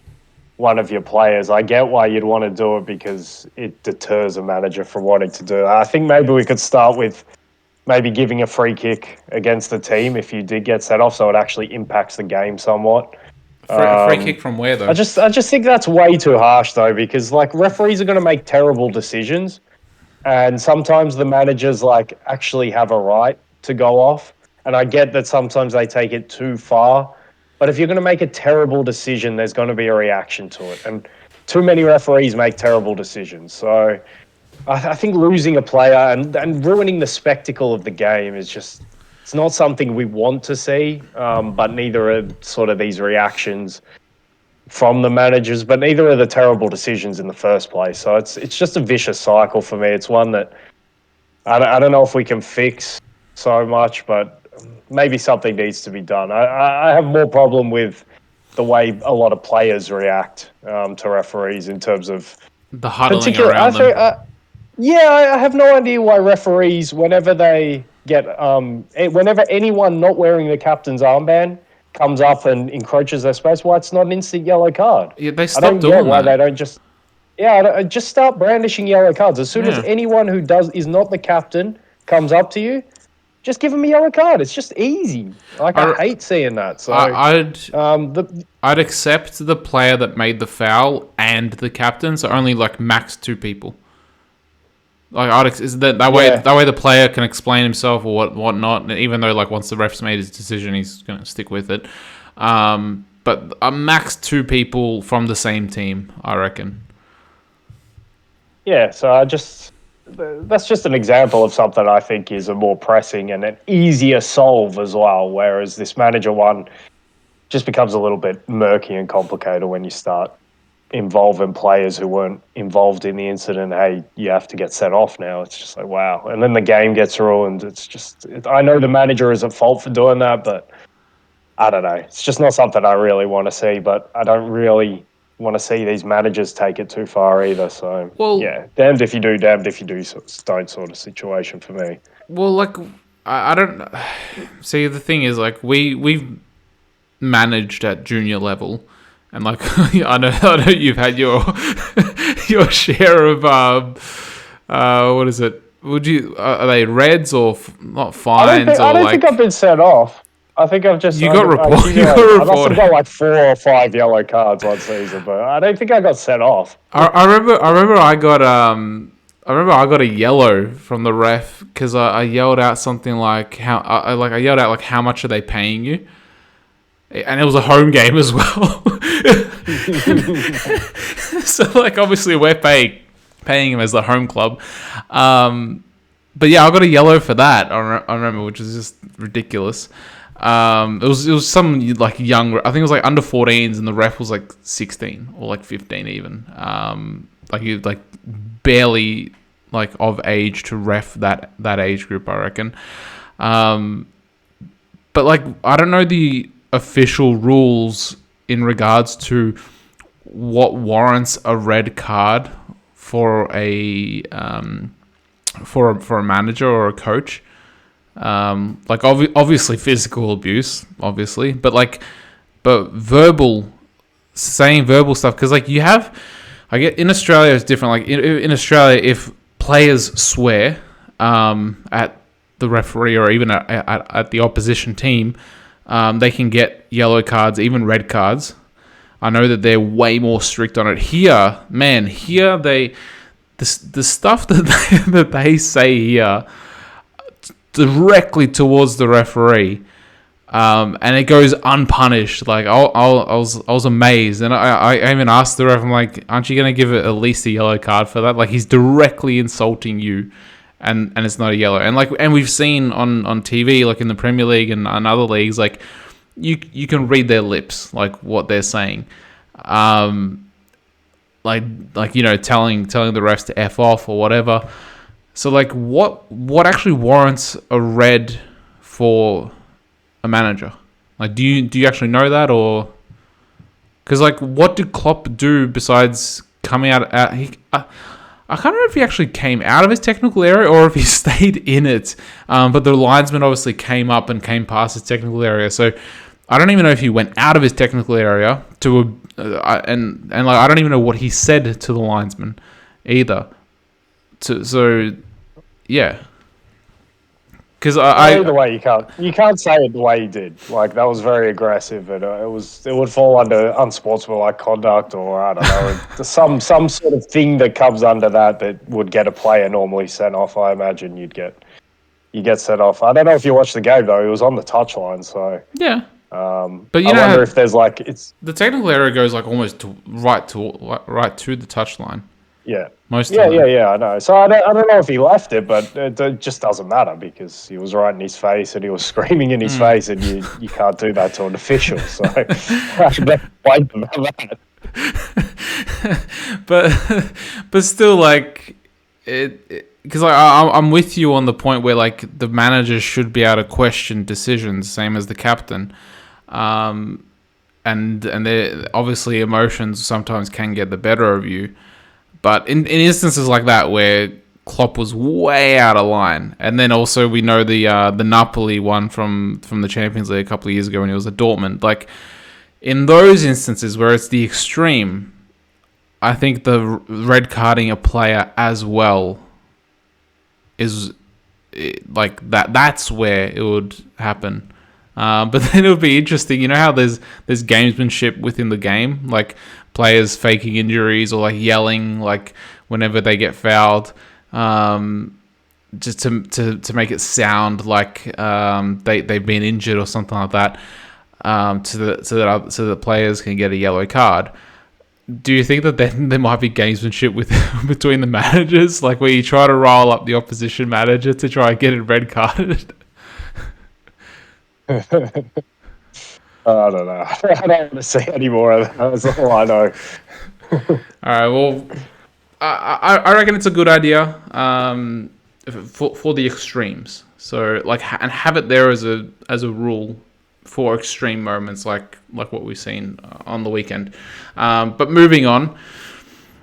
one of your players. I get why you'd want to do it because it deters a manager from wanting to do it. I think maybe we could start with maybe giving a free kick against the team if you did get set off, so it actually impacts the game somewhat. Free kick from where though? I just think that's way too harsh though, because like referees are going to make terrible decisions, and sometimes the managers like actually have a right to go off. And I get that sometimes they take it too far, but if you're going to make a terrible decision, there's going to be a reaction to it. And too many referees make terrible decisions. So I think losing a player and ruining the spectacle of the game is just, it's not something we want to see, but neither are sort of these reactions from the managers, but neither are the terrible decisions in the first place. So it's just a vicious cycle for me. It's one that I don't know if we can fix so much, but maybe something needs to be done. I have more problem with the way a lot of players react to referees in terms of The huddling particular. around them. I have no idea why referees, whenever they get, whenever anyone not wearing the captain's armband comes up and encroaches their space, why it's not an instant yellow card. Yeah, they I stopped don't doing get why that. they don't just, just start brandishing yellow cards. As soon as anyone who is not the captain comes up to you, just give them a yellow card. It's just easy. Like I hate seeing that. So I'd accept the player that made the foul and the captain, so only like max 2 people. Like is that way the player can explain himself or whatnot. Even though like once the ref's made his decision, he's gonna stick with it. But a max 2 people from the same team, I reckon. Yeah, so that's just an example of something I think is a more pressing and an easier solve as well. Whereas this manager one just becomes a little bit murky and complicated when you start involving players who weren't involved in the incident. Hey, you have to get sent off now. It's just like, wow. And then the game gets ruined. I know the manager is at fault for doing that, but I don't know. It's just not something I really want to see, but I don't really want to see these managers take it too far either. So, yeah, damned if you do, don't sort of situation for me. Well, like, I don't... See, the thing is, like, we've managed at junior level, and like I know you've had your share of what is it? Are they reds or not fines? I don't think I've been sent off. I think I've just got reported. I must have got like 4 or 5 yellow cards one season, but I don't think I got sent off. I remember I got a yellow from the ref because I yelled out something like I yelled out like how much are they paying you, and it was a home game as well. So like obviously we're paying him as the home club, but yeah, I got a yellow for that. I remember, which is just ridiculous. It was some like young, I think it was like under 14s, and the ref was like 16 or like 15 even. Like he like barely like of age to ref that age group, I reckon. But like I don't know the official rules in regards to what warrants a red card for a manager or a coach. Like obviously physical abuse, obviously, but saying verbal stuff, because like I get in Australia it's different. Like in Australia, if players swear at the referee or even at the opposition team, they can get yellow cards, even red cards. I know that they're way more strict on it. Here the stuff that they say here directly towards the referee, and it goes unpunished. Like I was amazed, and I even asked the ref, I'm like, aren't you going to give it at least a yellow card for that? Like he's directly insulting you, and it's not a yellow. And we've seen on TV, like in the Premier League and other leagues, like you can read their lips, like what they're saying. Like you know, telling the refs to F off or whatever. So like what actually warrants a red for a manager? Like do you actually know that, or Because like, what did Klopp do besides coming out? I can't remember if he actually came out of his technical area or if he stayed in it. But the linesman obviously came up and came past his technical area. So I don't even know if he went out of his technical area to and like I don't even know what he said to the linesman either. So yeah, because either way, you can't say it the way he did. Like that was very aggressive, and it would fall under unsportsmanlike conduct, or I don't know, some sort of thing that comes under that would get a player normally sent off. I imagine you get sent off. I don't know if you watched the game though; it was on the touchline, so yeah. But I wonder if there's like the technical area goes like almost right to the touchline. Yeah. Most yeah, I know. So I don't know if he left it, but it just doesn't matter because he was right in his face and he was screaming in his face, and you can't do that to an official. So I should blame him for that. but still, like because I'm with you on the point where like the manager should be able to question decisions, same as the captain. And obviously emotions sometimes can get the better of you. But in instances like that where Klopp was way out of line, and then also we know the Napoli one from the Champions League a couple of years ago when he was at Dortmund. Like in those instances where it's the extreme, I think the red carding a player as well is like that. That's where it would happen. But then it would be interesting. You know how there's gamesmanship within the game, like players faking injuries or like yelling like whenever they get fouled, just to make it sound like they've been injured or something like that, so that the players can get a yellow card. Do you think that then there might be gamesmanship between the managers, like where you try to rile up the opposition manager to try and get it red carded? I don't know. I don't want to see any more of that. That's all I know. All right. Well, I reckon it's a good idea for the extremes. So like, and have it there as a rule for extreme moments like what we've seen on the weekend. But moving on,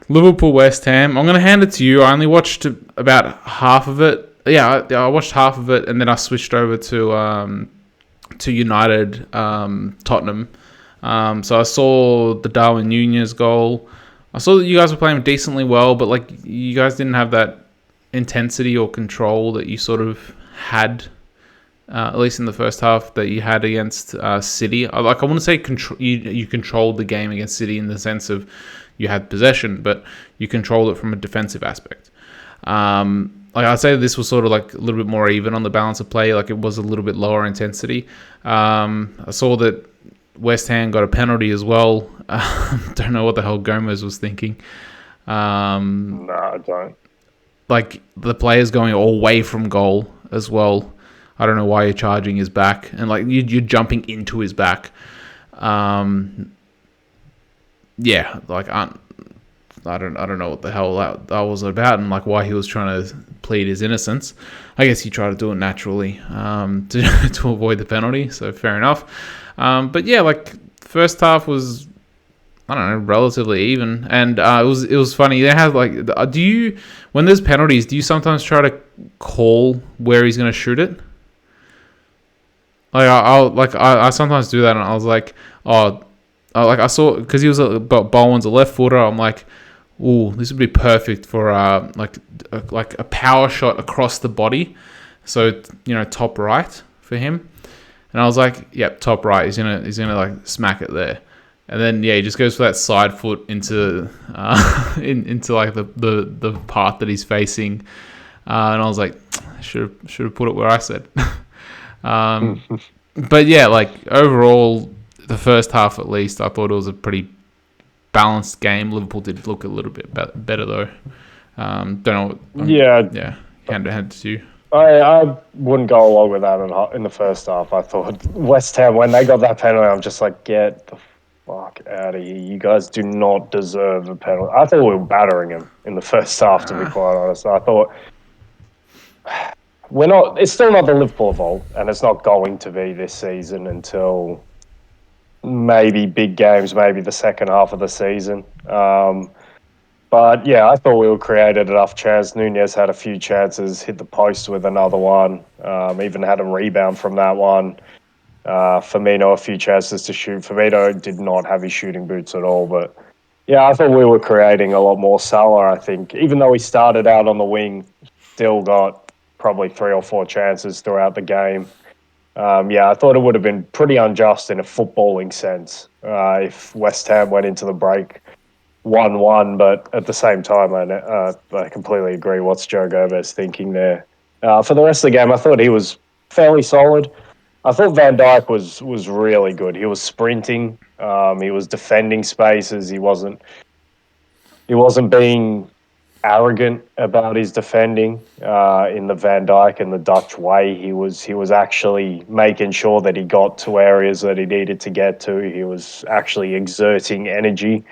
Liverpool West Ham. I'm going to hand it to you. I only watched about half of it. Yeah, I watched half of it, and then I switched over to United Tottenham. So I saw the Darwin Nunez goal. I saw that you guys were playing decently well, but like you guys didn't have that intensity or control that you sort of had, at least in the first half, that you had against City. I want to say you controlled the game against City in the sense of you had possession, but you controlled it from a defensive aspect. Like I'd say this was sort of like a little bit more even on the balance of play. Like it was a little bit lower intensity. I saw that West Ham got a penalty as well. Don't know what the hell Gomez was thinking. No, I don't. Like the players going away from goal as well. I don't know why you're charging his back and like you're jumping into his back. Yeah, like I don't know what the hell that was about and like why he was trying to plead his innocence. I guess he tried to do it naturally to avoid the penalty, so fair enough. But yeah, like first half was, I don't know, relatively even, and it was funny. They have like, when there's penalties, do you sometimes try to call where he's gonna shoot it? Like I sometimes do that, and I was like, like I saw because he was Bowen's a left footer. I'm like, ooh, this would be perfect for like a power shot across the body, so top right for him. And I was like, yep, top right. He's gonna like smack it there, and then he just goes for that side foot into into like the part that he's facing, and I was like, should have put it where I said. But yeah, like overall, the first half at least, I thought it was a pretty balanced game. Liverpool did look a little bit better though. Don't know. Yeah. Hand to you. I wouldn't go along with that in the first half. I thought West Ham, when they got that penalty, I'm just like, get the fuck out of here. You guys do not deserve a penalty. I thought we were battering him in the first half, to be quite honest. I thought it's still not the Liverpool vault, and it's not going to be this season until maybe big games, maybe the second half of the season. But yeah, I thought we were created enough chance. Nunez had a few chances, hit the post with another one, even had a rebound from that one. Firmino, a few chances to shoot. Firmino did not have his shooting boots at all. But yeah, I thought we were creating a lot more. Salah, I think, even though he started out on the wing, still got probably 3 or 4 chances throughout the game. Yeah, I thought it would have been pretty unjust in a footballing sense if West Ham went into the break 1-1, but at the same time, I completely agree. What's Joe Gomez thinking there? For the rest of the game, I thought he was fairly solid. I thought Van Dijk was really good. He was sprinting. He was defending spaces. He wasn't being arrogant about his defending in the Van Dijk and the Dutch way. He was actually making sure that he got to areas that he needed to get to. He was actually exerting energy,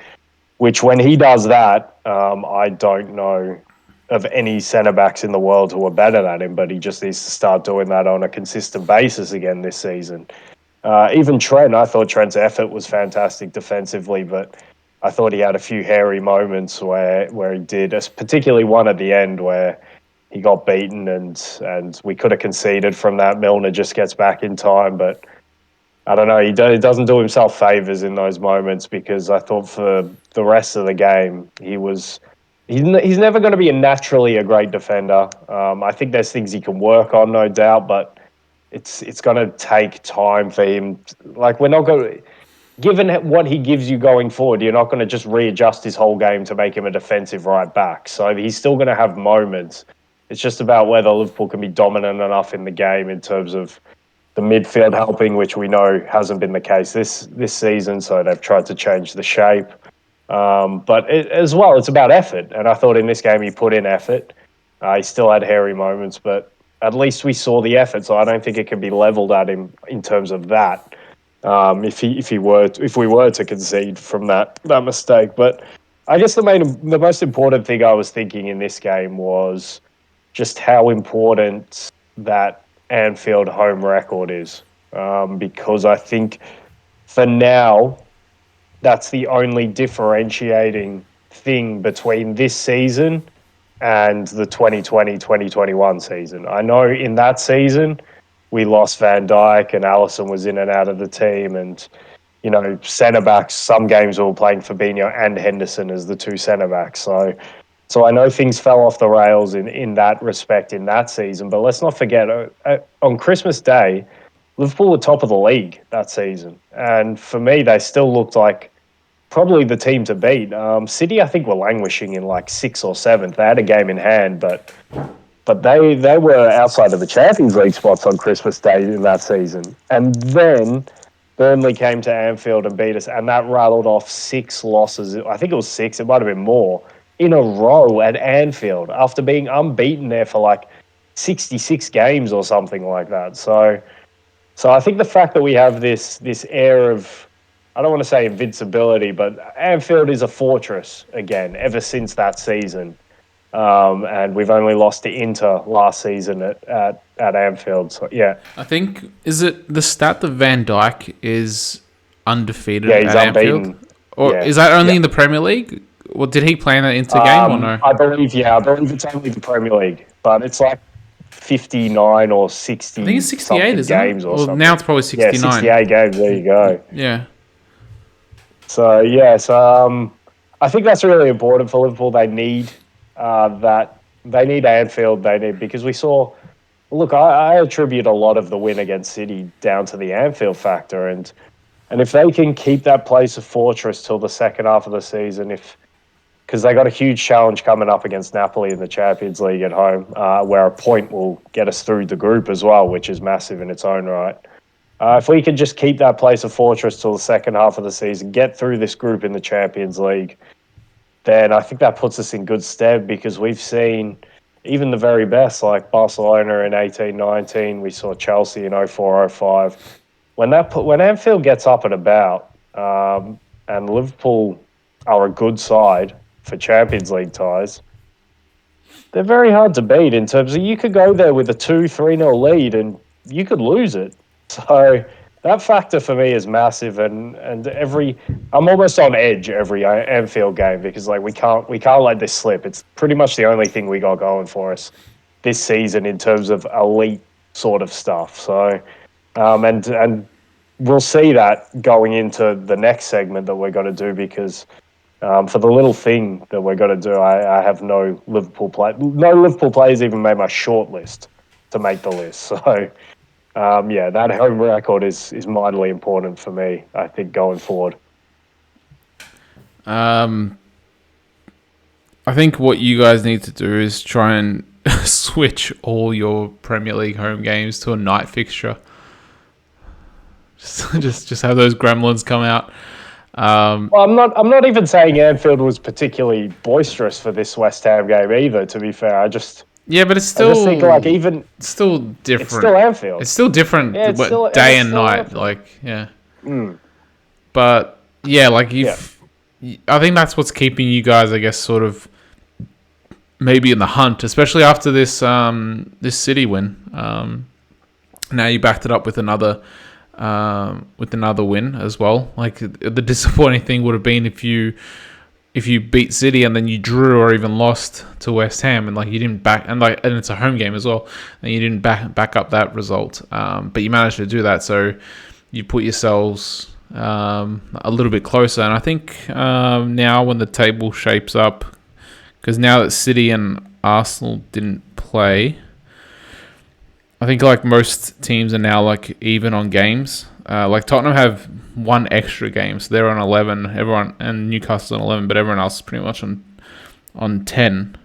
which when he does that, I don't know of any centre backs in the world who are better than him, but he just needs to start doing that on a consistent basis again this season. Even Trent, I thought Trent's effort was fantastic defensively, but I thought he had a few hairy moments where he did, particularly one at the end where he got beaten and we could have conceded from that. Milner just gets back in time, but I don't know. He doesn't do himself favors in those moments because I thought for the rest of the game he's never going to be naturally a great defender. I think there's things he can work on, no doubt, but it's going to take time for him. Like we're not going. Given what he gives you going forward, you're not going to just readjust his whole game to make him a defensive right back. So he's still going to have moments. It's just about whether Liverpool can be dominant enough in the game in terms of the midfield helping, which we know hasn't been the case this season. So they've tried to change the shape. But as well, it's about effort. And I thought in this game he put in effort. He still had hairy moments, but at least we saw the effort. So I don't think it can be leveled at him in terms of that. If we were to concede from that mistake, but I guess the most important thing I was thinking in this game was just how important that Anfield home record is, because I think for now that's the only differentiating thing between this season and the 2020-2021 season. I know in that season we lost Van Dijk and Alisson was in and out of the team, and centre backs. Some games we were playing Fabinho and Henderson as the two centre backs. So I know things fell off the rails in that respect in that season. But let's not forget, on Christmas Day, Liverpool were top of the league that season, and for me, they still looked like probably the team to beat. City, I think, were languishing in like 6th or 7th. They had a game in hand, but they were outside of the Champions League spots on Christmas Day in that season. And then Burnley came to Anfield and beat us, and that rattled off 6 losses. I think it was 6, it might have been more, in a row at Anfield after being unbeaten there for like 66 games or something like that. So I think the fact that we have this air of, I don't want to say invincibility, but Anfield is a fortress again ever since that season. And we've only lost to Inter last season at Anfield. So yeah, I think, is it the stat that Van Dijk is undefeated yeah, he's at unbeaten. Anfield? Or Yeah, is that only in the Premier League? Or did he play in that Inter game or no? I believe it's only the Premier League, but it's like 59 or I think 60 it's 68, something isn't it? games or Well, something. now it's probably Yeah, 69. 68 games. There you go. Yeah. So yes, I think that's really important for Liverpool. They need that. They need Anfield. They need, because we saw. Look, I attribute a lot of the win against City down to the Anfield factor, and if they can keep that place a fortress till the second half of the season, because they got a huge challenge coming up against Napoli in the Champions League at home, where a point will get us through the group as well, which is massive in its own right. If we can just keep that place a fortress till the second half of the season, get through this group in the Champions League, then I think that puts us in good stead, because we've seen even the very best, like Barcelona in 18-19, we saw Chelsea in 04-05. When Anfield gets up and about, and Liverpool are a good side for Champions League ties, they're very hard to beat in terms of, you could go there with a 2-3-0 lead and you could lose it. So that factor for me is massive, and I'm almost on edge every Anfield game because like we can't let this slip. It's pretty much the only thing we got going for us this season in terms of elite sort of stuff. So and we'll see that going into the next segment that we're going to do because for the little thing that we're going to do, I have no Liverpool play. No Liverpool players even made my short list to make the list. So yeah, that home record is mightily important for me. I think going forward. Um, I think what you guys need to do is try and switch all your Premier League home games to a night fixture. Just have those gremlins come out. Well, I'm not even saying Anfield was particularly boisterous for this West Ham game either. To be fair, Yeah, but I just think like even it's still different. it's still Anfield. It's still different, Yeah, it's still day it's and still night. Anfield. Like, yeah. Mm, But yeah, like yeah. I think that's what's keeping you guys, I guess, sort of maybe in the hunt, especially after this City win. Now you backed it up with another win as well. Like the disappointing thing would have been if you beat City and then you drew or even lost to West Ham and like you didn't and it's a home game as well and you didn't back up that result. But you managed to do that, so you put yourselves a little bit closer. And I think now when the table shapes up, because now that City and Arsenal didn't play, I think like most teams are now like even on games. Like Tottenham have one extra game, so they're on 11. Everyone and Newcastle on 11, but everyone else is pretty much on 10.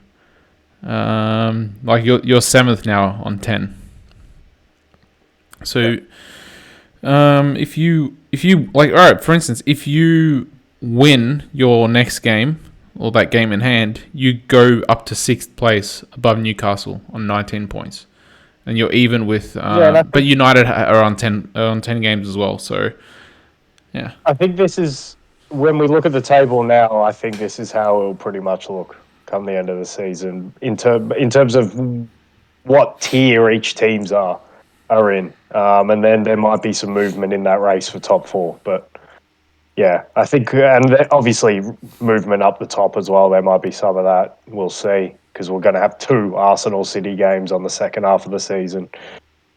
Like you're seventh now on 10. So if you like, all right, for instance, if you win your next game or that game in hand, you go up to sixth place above Newcastle on 19 points. And you're even with, but United are on 10 games as well. So, yeah. I think this is when we look at the table now. I think this is how it'll pretty much look come the end of the season in terms of what tier each teams are in, and then there might be some movement in that race for top four. But yeah, I think, and obviously movement up the top as well. There might be some of that. We'll see. Because we're going to have 2 Arsenal City games on the second half of the season.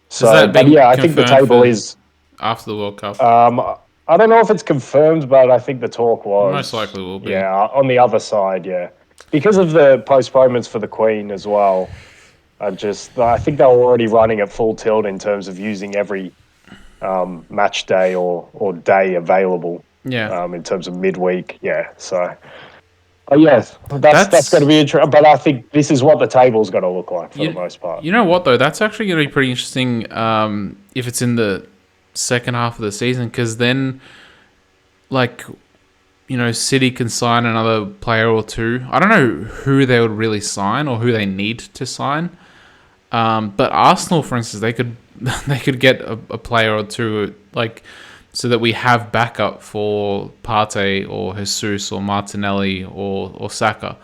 So, but yeah, I think the table is after the World Cup. I don't know if it's confirmed, but I think the talk was Most likely will be. Yeah, on the other side, yeah, because of the postponements for the Queen as well. I think they were already running at full tilt in terms of using every match day or day available. Yeah. In terms of midweek, yeah. So. Oh yes, that's going to be interesting. But I think this is what the table's going to look like for the most part. You know what though? That's actually going to be pretty interesting if it's in the second half of the season, because then, like, City can sign another player or two. I don't know who they would really sign or who they need to sign. But Arsenal, for instance, they could get a player or two, like, so that we have backup for Partey or Jesus or Martinelli or Saka.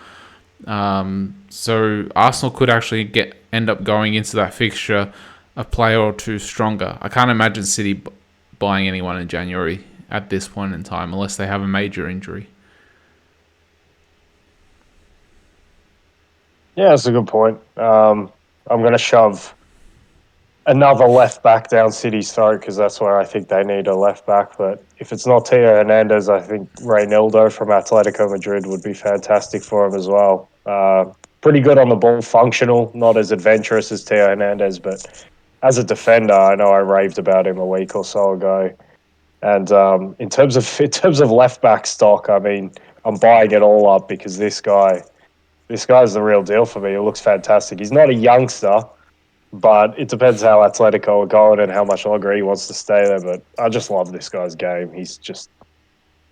So Arsenal could actually end up going into that fixture a player or two stronger. I can't imagine City buying anyone in January at this point in time unless they have a major injury. Yeah, that's a good point. I'm going to shove another left back down City's throat because that's where I think they need a left back. But if it's not Theo Hernandez, I think Reynaldo from Atletico Madrid would be fantastic for him as well. Pretty good on the ball, functional, not as adventurous as Theo Hernandez, but as a defender, I know I raved about him a week or so ago. And in terms of left back stock, I mean, I'm buying it all up because this guy's the real deal for me. He looks fantastic. He's not a youngster, but it depends how Atletico are going and how much longer he wants to stay there. But I just love this guy's game. He's just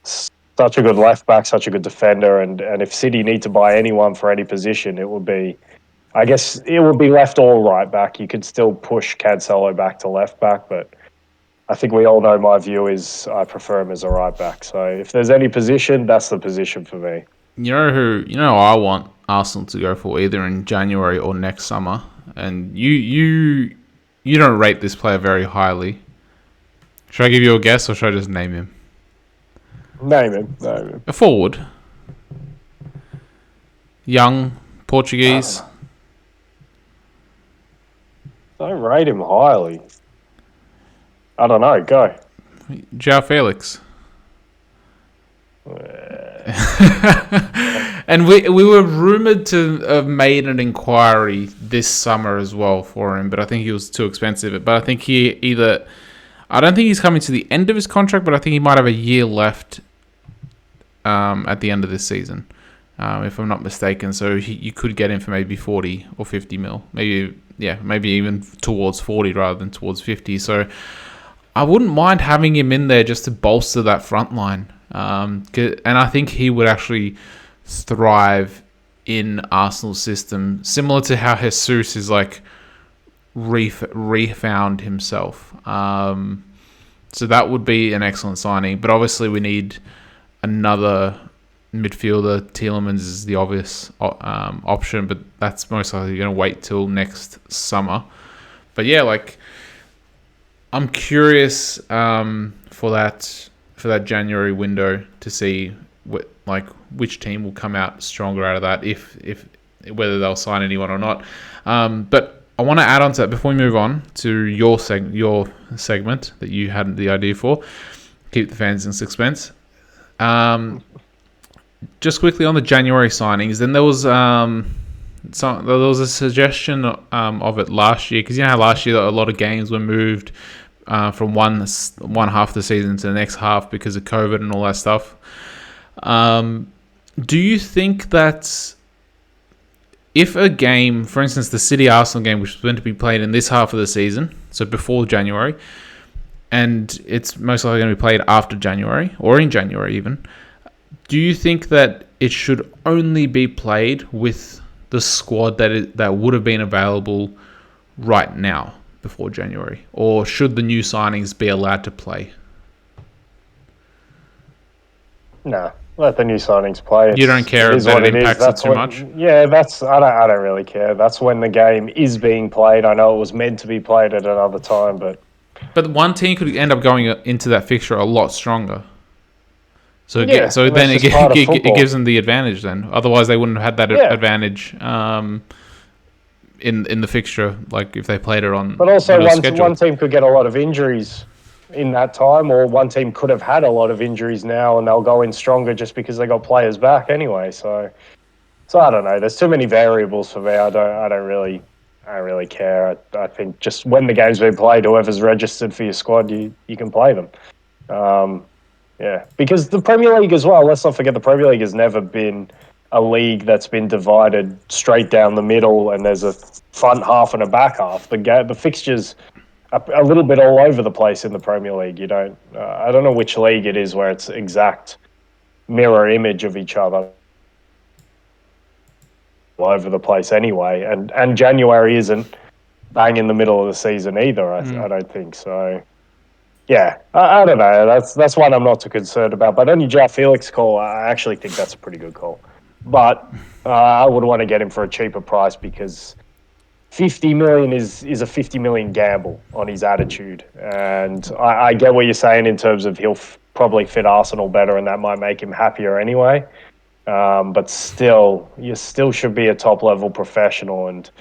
such a good left back, such a good defender. And if City need to buy anyone for any position, it would be, I guess, it would be left or right back. You could still push Cancelo back to left back, but I think we all know my view is I prefer him as a right back. So if there's any position, that's the position for me. You know I want Arsenal to go for either in January or next summer. And you don't rate this player very highly. Should I give you a guess or should I just name him? Name him. A forward. Young, Portuguese. Don't rate him highly. I don't know. Go. João Felix. And we were rumoured to have made an inquiry this summer as well for him, but I think he was too expensive. But I think I don't think he's coming to the end of his contract, but I think he might have a year left at the end of this season, if I'm not mistaken. So you could get him for maybe 40 or 50 mil. Maybe even towards 40 rather than towards 50. So I wouldn't mind having him in there just to bolster that front line. And I think he would actually thrive in Arsenal's system, similar to how Jesus is like refound himself. So that would be an excellent signing. But obviously we need another midfielder. Tielemans is the obvious option, but that's most likely going to wait till next summer. But yeah, like I'm curious for that January window to see which team will come out stronger out of that, if whether they'll sign anyone or not. But I want to add on to that before we move on to your segment that you had the idea for. Keep the fans in suspense. Just quickly on the January signings, then there was a suggestion of it last year, because you know how last year a lot of games were moved from one half of the season to the next half because of COVID and all that stuff. Do you think that if a game, for instance, the City Arsenal game, which was meant to be played in this half of the season, so before January, and it's most likely going to be played after January or in January even, do you think that it should only be played with the squad that would have been available right now before January, or should the new signings be allowed to play? No, let the new signings play. You don't care if it impacts it too much? Yeah, I don't really care. That's when the game is being played. I know it was meant to be played at another time, but one team could end up going into that fixture a lot stronger. So then it gives them the advantage then. Otherwise, they wouldn't have had that advantage in the fixture, like if they played it on. But also, one team could get a lot of injuries in that time, or one team could have had a lot of injuries now, and they'll go in stronger just because they got players back anyway. So I don't know. There's too many variables for me. I don't really care. I think just when the game's been played, whoever's registered for your squad, you can play them. Yeah, because the Premier League as well, let's not forget the Premier League has never been a league that's been divided straight down the middle and there's a front half and a back half. The fixtures are a little bit all over the place in the Premier League. I don't know which league it is where it's exact mirror image of each other all over the place anyway. And January isn't bang in the middle of the season either, I don't think so. Yeah, I don't know. That's one I'm not too concerned about. But any João Felix call, I actually think that's a pretty good call. But I would want to get him for a cheaper price because 50 million is a 50 million gamble on his attitude. And I get what you're saying in terms of he'll probably fit Arsenal better and that might make him happier anyway. But still, you still should be a top-level professional. And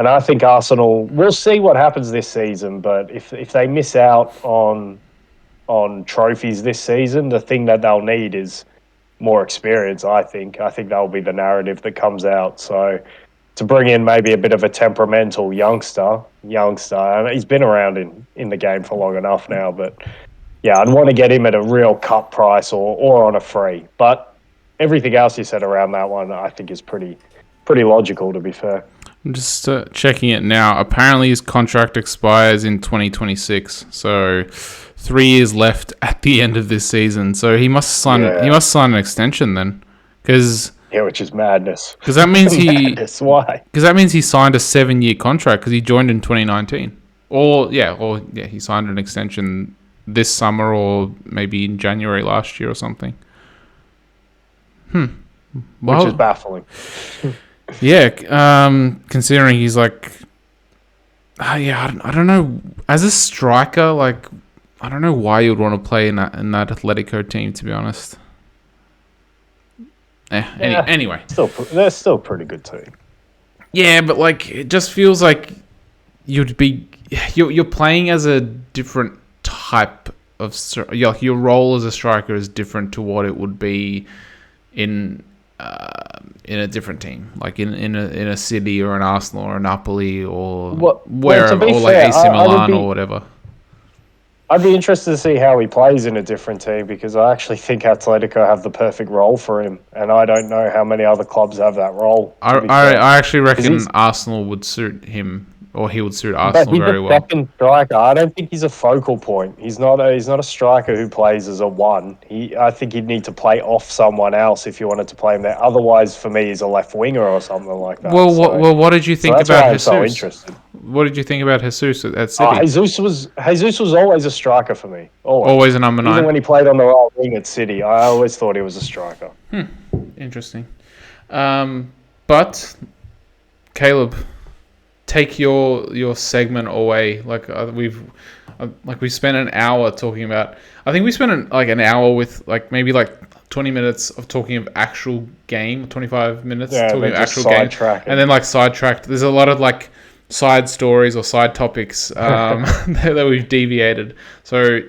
I think Arsenal, we'll see what happens this season, but if they miss out on trophies this season, the thing that they'll need is more experience, I think. I think that'll be the narrative that comes out. So to bring in maybe a bit of a temperamental youngster, and he's been around in the game for long enough now, but yeah, I'd want to get him at a real cut price or on a free. But everything else you said around that one, I think is pretty logical, to be fair. I'm just checking it now. Apparently, his contract expires in 2026, so 3 years left at the end of this season. So he must sign. He must sign an extension then, which is madness. Because that means Why? Because that means he signed a 7-year contract because he joined in 2019. Or he signed an extension this summer or maybe in January last year or something. Which is baffling. Yeah, considering he's like, I don't know. As a striker, like, I don't know why you'd want to play in that Atletico team, to be honest. Anyway. They're still a pretty good team. Yeah, but like it just feels like you're playing as a different type of your role as a striker is different to what it would be in a different team, like in a City or an Arsenal or a Napoli or wherever, or like AC Milan or whatever. I'd be interested to see how he plays in a different team because I actually think Atletico have the perfect role for him, and I don't know how many other clubs have that role. I actually reckon Arsenal would suit him, or he would suit Arsenal very well. But he's a second striker. I don't think he's a focal point. He's not a striker who plays as a one. I think he'd need to play off someone else if you wanted to play him there. Otherwise, for me, he's a left winger or something like that. Well, what did you think about Jesus? So interested. What did you think about Jesus at City? Jesus was always a striker for me. Always a number 9. Even when he played on the right wing at City, I always thought he was a striker. Interesting. But Caleb, take your segment away. Like we spent an hour talking about. I think we spent an hour with maybe 20 minutes of talking of actual game, 25 minutes talking of actual game, and then sidetracked. There's a lot of side stories or side topics that we've deviated. So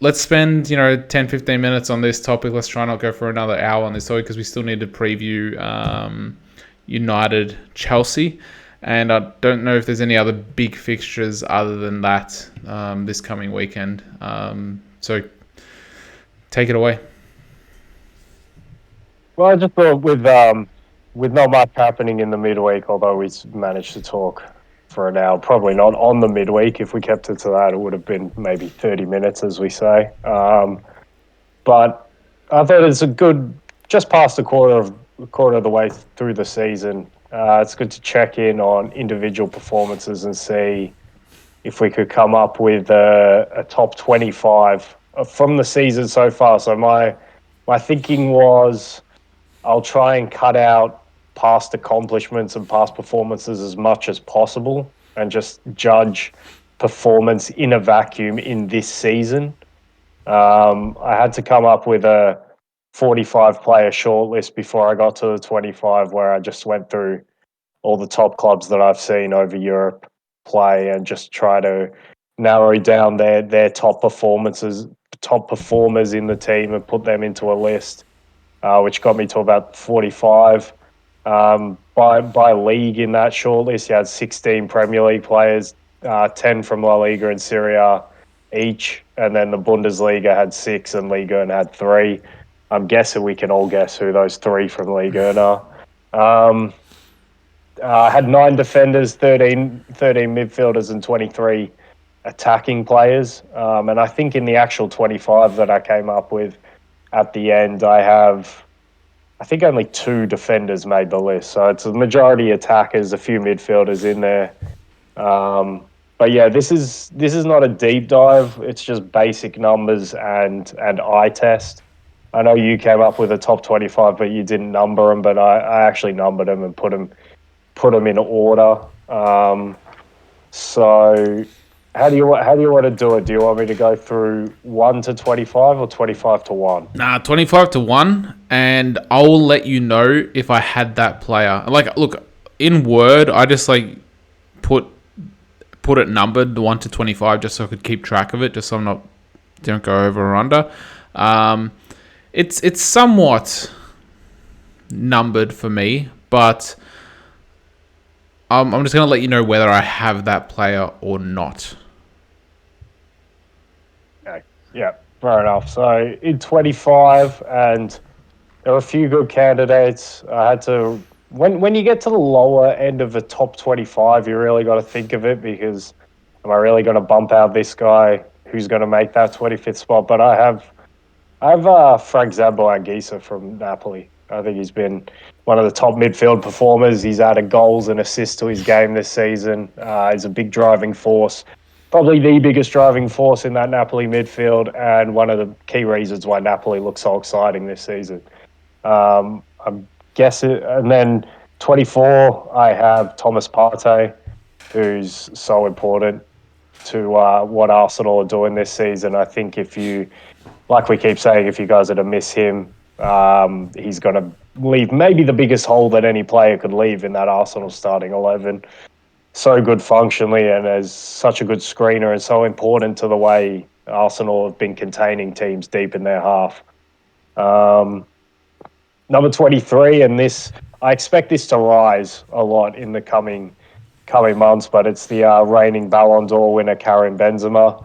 let's spend 10-15 minutes on this topic. Let's try not go for another hour on this topic because we still need to preview United Chelsea, and I don't know if there's any other big fixtures other than that this coming weekend. So take it away. Well, I just thought with not much happening in the midweek, although we managed to talk for an hour, probably not on the midweek. If we kept it to that, it would have been maybe 30 minutes, as we say. But I thought it's a good, just past a quarter of the way through the season. It's good to check in on individual performances and see if we could come up with a top 25 from the season so far. So my thinking was I'll try and cut out past accomplishments and past performances as much as possible and just judge performance in a vacuum in this season. I had to come up with a 45 player shortlist before I got to the 25, where I just went through all the top clubs that I've seen over Europe play and just try to narrow down their top performers in the team and put them into a list, which got me to about 45. By league in that shortlist, you had 16 Premier League players, 10 from La Liga and Serie A each, and then the Bundesliga had 6 and Liga and had 3. I'm guessing we can all guess who those 3 from Liga are. I had 9 defenders, 13 midfielders, and 23 attacking players. And I think in the actual 25 that I came up with at the end, I think only 2 defenders made the list. So it's a majority attackers, a few midfielders in there. But yeah, this is not a deep dive. It's just basic numbers and eye test. I know you came up with a top 25, but you didn't number them. But I actually numbered them and put them in order. So how do you want to do it? Do you want me to go through 1 to 25 or 25 to 1? Nah, 25 to 1, and I will let you know if I had that player. Look, in Word, I just put it numbered 1 to 25 just so I could keep track of it, just so don't go over or under. It's somewhat numbered for me, but I'm just going to let you know whether I have that player or not. Okay. Yeah, fair enough. So in 25, and there were a few good candidates. I had to, when you get to the lower end of the top 25, you really got to think of it, because am I really going to bump out this guy who's going to make that 25th spot? But I have Frank Zambo-Anguissa from Napoli. I think he's been one of the top midfield performers. He's added goals and assists to his game this season. He's a big driving force, probably the biggest driving force in that Napoli midfield, and one of the key reasons why Napoli looks so exciting this season. I'm guessing, and then 24, I have Thomas Partey, who's so important. to what Arsenal are doing this season. I think if you, like we keep saying, if you guys are to miss him, he's going to leave maybe the biggest hole that any player could leave in that Arsenal starting 11. So good functionally and as such a good screener and so important to the way Arsenal have been containing teams deep in their half. Number 23, and this I expect this to rise a lot in the coming months, but it's the reigning Ballon d'Or winner Karim Benzema.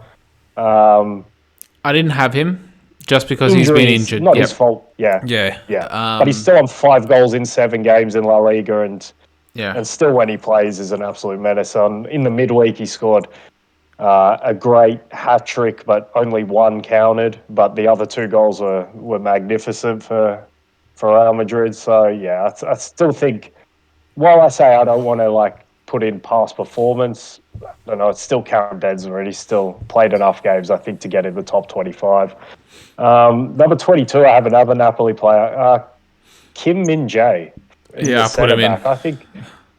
I didn't have him just because he's been Injury is injured. not his Yep. fault. Yeah, Yeah. yeah, but he's still on 5 goals in 7 games in La Liga, and Yeah. still when he plays is an absolute menace. In the midweek, he scored a great hat trick, but only one counted. But the other 2 goals were magnificent for Real Madrid. So yeah, I still think. While I say I don't want to put in past performance, I don't know. It's still Karim Benzema. He's still played enough games, I think, to get in the top 25. Number 22, I have another Napoli player, Kim Min Jae, in the Yeah, I put centre him in. back. I think.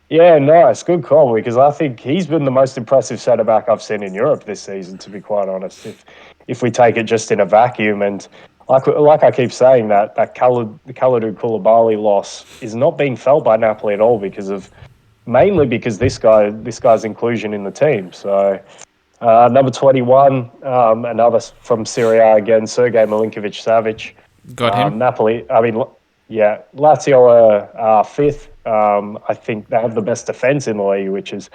Yeah, nice. Good call, because I think he's been the most impressive centre back I've seen in Europe this season, to be quite honest. If we take it just in a vacuum, and like I keep saying, that Kalidou Koulibaly loss is not being felt by Napoli at all mainly because this guy's inclusion in the team. So number 21, another from Serie A again, Sergej Milinkovic-Savic. Got him. Napoli, I mean, yeah, Lazio are fifth. I think they have the best defence in the league, which is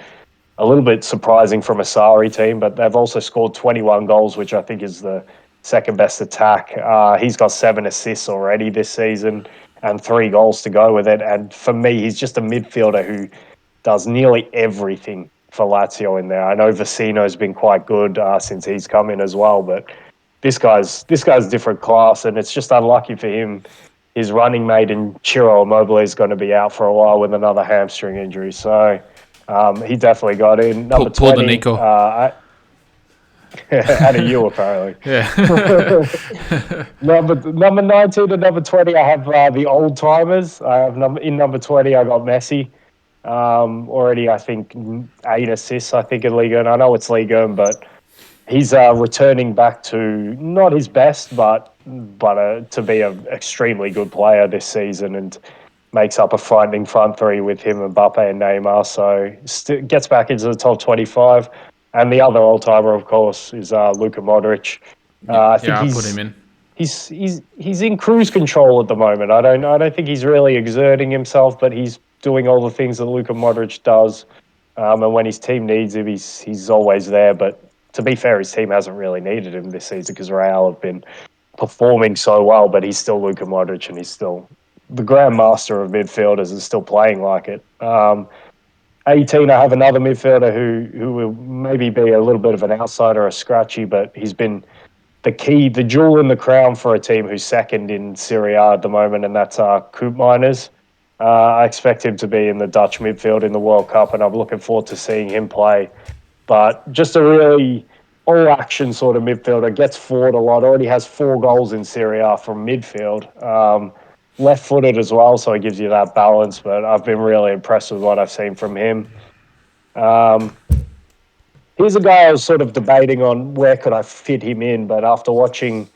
a little bit surprising from a Sarri team, but they've also scored 21 goals, which I think is the second best attack. He's got 7 assists already this season and 3 goals to go with it. And for me, he's just a midfielder who does nearly everything for Lazio in there. I know Vecino's been quite good since he's come in as well, but this guy's different class, and it's just unlucky for him. His running mate in Ciro Immobile is going to be out for a while with another hamstring injury, so he definitely got in. Number Pull the 20, Nico. out of you apparently. Yeah. Number 19 to number 20, I have the old timers. I have number 20, I got Messi. Already, I think 8 assists. I think in Liga, and I know it's Liga, but he's returning back to not his best, but to be an extremely good player this season, and makes up a frightening front three with him, Mbappe and Neymar. So gets back into the top 25. And the other old timer, of course, is Luka Modric. I think Yeah, I put him in. he's in cruise control at the moment. I don't think he's really exerting himself, but he's doing all the things that Luka Modric does. And when his team needs him, he's always there. But to be fair, his team hasn't really needed him this season because Real have been performing so well. But he's still Luka Modric, and he's still the grand master of midfielders, and still playing like it. 18, I have another midfielder who will maybe be a little bit of an outsider, a scratchy, but he's been the jewel in the crown for a team who's second in Serie A at the moment, and that's Koop Miners. I expect him to be in the Dutch midfield in the World Cup, and I'm looking forward to seeing him play. But just a really all-action sort of midfielder, gets forward a lot, already has 4 goals in Serie A from midfield. Left-footed as well, so it gives you that balance, but I've been really impressed with what I've seen from him. Here's a guy I was sort of debating on where could I fit him in, but after watching,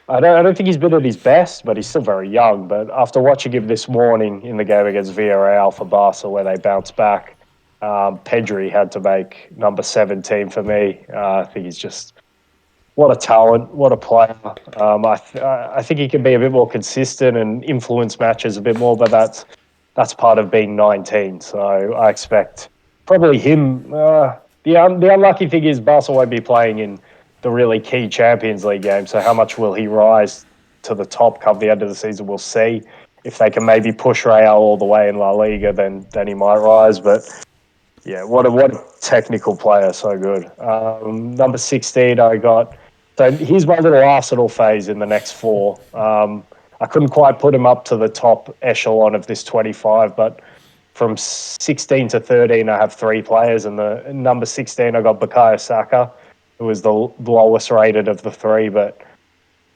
I don't think he's been at his best, but he's still very young. But after watching him this morning in the game against Villarreal for Barca, where they bounced back, Pedri had to make number 17 for me. I think he's just what a talent, what a player. I think he can be a bit more consistent and influence matches a bit more, but that's part of being 19. So I expect probably him. The unlucky thing is Barca won't be playing in the really key Champions League game. So how much will he rise to the top come the end of the season? We'll see. If they can maybe push Real all the way in La Liga, then he might rise. But yeah, what a technical player, so good. Number 16, I got. So here's my little Arsenal phase in the next 4. I couldn't quite put him up to the top echelon of this 25, but from 16 to 13, I have 3 players. And the number 16, I got Bukayo Saka, who was the lowest rated of the 3, but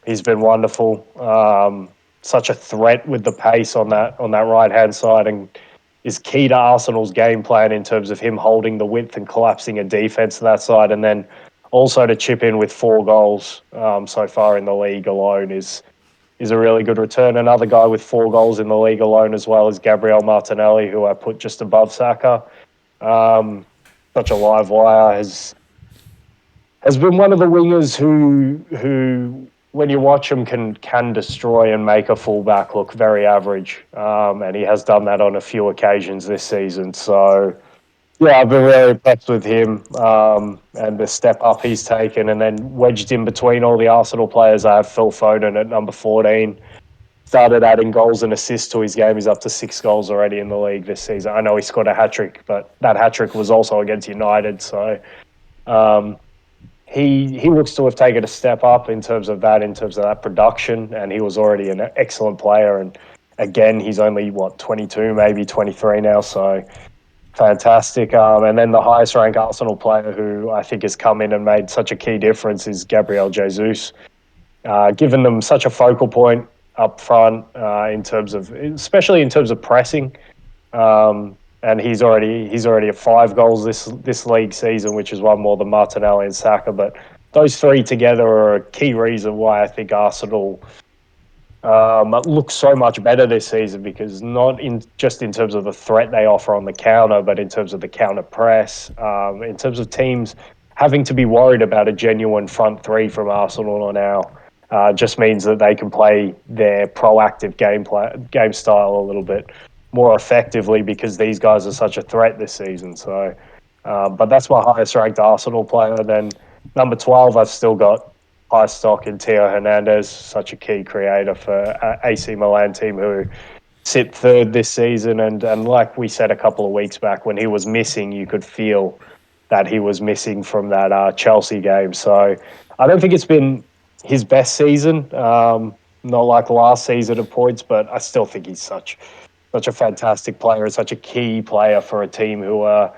he's been wonderful. Such a threat with the pace on that right hand side, and is key to Arsenal's game plan in terms of him holding the width and collapsing a defense to that side, and then also to chip in with 4 goals so far in the league alone is a really good return. Another guy with 4 goals in the league alone as well is Gabriel Martinelli, who I put just above Saka. Such a live wire, has been one of the wingers who when you watch him can destroy and make a fullback look very average, and he has done that on a few occasions this season. So yeah, I've been really impressed with him and the step up he's taken. And then wedged in between all the Arsenal players, I have Phil Foden at number 14. Started adding goals and assists to his game. He's up to 6 goals already in the league this season. I know he scored a hat-trick, but that hat-trick was also against United. So he looks to have taken a step up in terms of that production, and he was already an excellent player. And again, he's only, 22, maybe 23 now, so fantastic. And then the highest ranked Arsenal player who I think has come in and made such a key difference is Gabriel Jesus. Given them such a focal point up front especially in terms of pressing. And he's already at 5 goals this league season, which is one more than Martinelli and Saka. But those 3 together are a key reason why I think Arsenal look so much better this season, because not just in terms of the threat they offer on the counter, but in terms of the counter press, in terms of teams having to be worried about a genuine front 3 from Arsenal now. Just means that they can play their proactive game style a little bit more effectively, because these guys are such a threat this season. So, but that's my highest ranked Arsenal player. Then number 12, I've still got high stock in Theo Hernandez, such a key creator for AC Milan team who sit 3rd this season. And like we said a couple of weeks back, when he was missing, you could feel that he was missing from that Chelsea game. So I don't think it's been his best season, not like last season at points, but I still think he's such a fantastic player and such a key player for a team who are,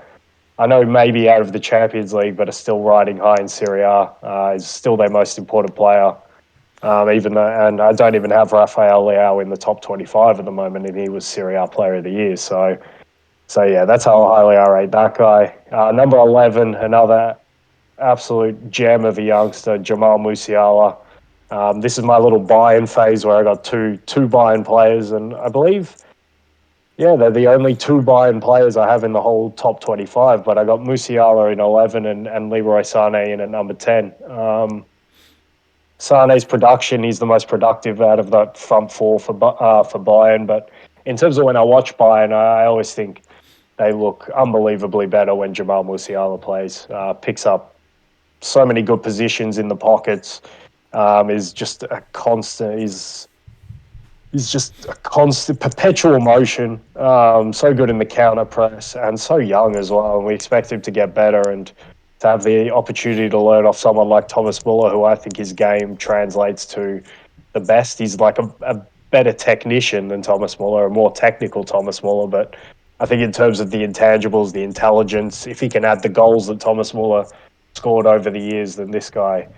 I know, maybe out of the Champions League, but are still riding high in Serie A. Is still their most important player. And I don't even have Rafael Leao in the top 25 at the moment, and he was Serie A Player of the Year. So yeah, that's how highly I rate that guy. Number 11, another absolute gem of a youngster, Jamal Musiala. This is my little buy-in phase where I got two buy-in players, and I believe, they're the only 2 buy-in players I have in the whole top 25. But I got Musiala in 11 and Leroy Sané in at number 10. Sané's production, he's the most productive out of that front 4 for Bayern. But in terms of when I watch Bayern, I always think they look unbelievably better when Jamal Musiala plays. Picks up so many good positions in the pockets. Is just a constant. He's just a constant, perpetual motion. So good in the counter press, and so young as well. And we expect him to get better and to have the opportunity to learn off someone like Thomas Muller, who I think his game translates to the best. He's like a better technician than Thomas Muller, a more technical Thomas Muller. But I think in terms of the intangibles, the intelligence, if he can add the goals that Thomas Muller scored over the years, then this guy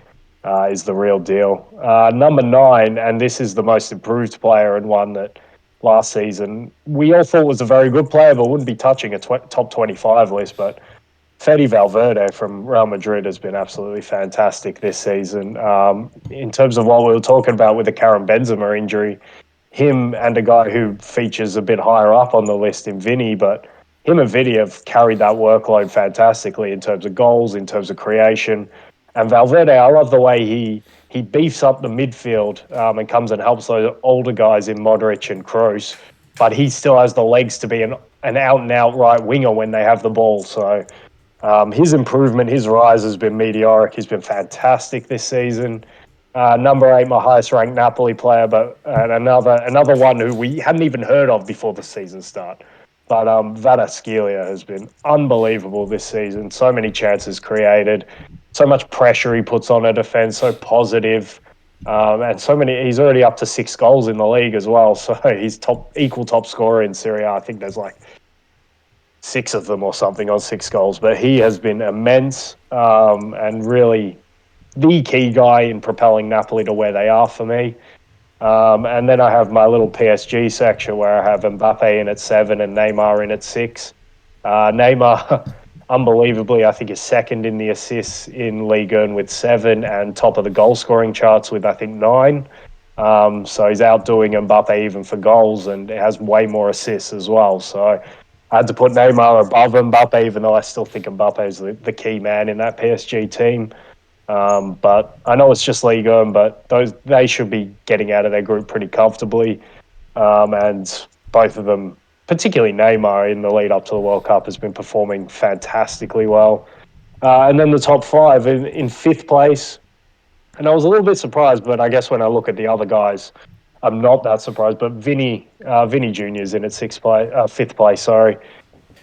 is the real deal. Number 9, and this is the most improved player, and one that last season we all thought was a very good player, but wouldn't be touching a top 25 list. But Fede Valverde from Real Madrid has been absolutely fantastic this season. In terms of what we were talking about with the Karim Benzema injury, him and a guy who features a bit higher up on the list in Vinny, but him and Vinny have carried that workload fantastically in terms of goals, in terms of creation. And Valverde, I love the way he beefs up the midfield and comes and helps those older guys in Modric and Kroos, but he still has the legs to be an out-and-out right winger when they have the ball. So his improvement, his rise has been meteoric. He's been fantastic this season. Number 8, my highest ranked Napoli player, but another one who we hadn't even heard of before the season start. But Kvaratskhelia has been unbelievable this season. So many chances created, so much pressure he puts on a defense, so positive, and so many. He's already up to 6 goals in the league as well. So he's equal top scorer in Serie A. I think there's like 6 of them or something on 6 goals. But he has been immense and really the key guy in propelling Napoli to where they are for me. And then I have my little PSG section where I have Mbappe in at 7 and Neymar in at 6. Neymar, unbelievably, I think is second in the assists in Ligue 1 with 7 and top of the goal scoring charts with, I think, 9. So he's outdoing Mbappe even for goals and it has way more assists as well. So I had to put Neymar above Mbappe, even though I still think Mbappe is the key man in that PSG team. But I know it's just Ligue 1, but they should be getting out of their group pretty comfortably. And both of them, particularly Neymar, in the lead up to the World Cup, has been performing fantastically well. And then the top 5 in fifth place, and I was a little bit surprised, but I guess when I look at the other guys, I'm not that surprised. But Vinny Junior is in at fifth place. Sorry,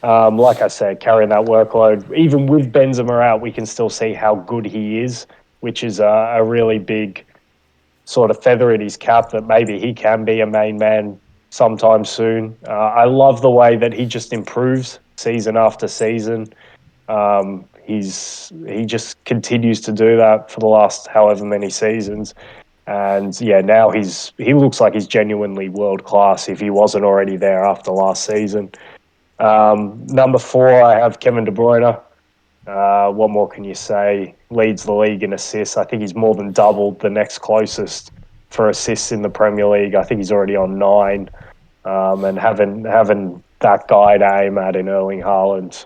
like I said, carrying that workload, even with Benzema out, we can still see how good he is, which is a really big sort of feather in his cap that maybe he can be a main man sometime soon. I love the way that he just improves season after season. He just continues to do that for the last however many seasons. And yeah, now he looks like he's genuinely world class if he wasn't already there after last season. Number 4, I have Kevin De Bruyne. What more can you say? Leads the league in assists. I think he's more than doubled the next closest for assists in the Premier League. I think he's already on 9. And having that guy to aim at in Erling Haaland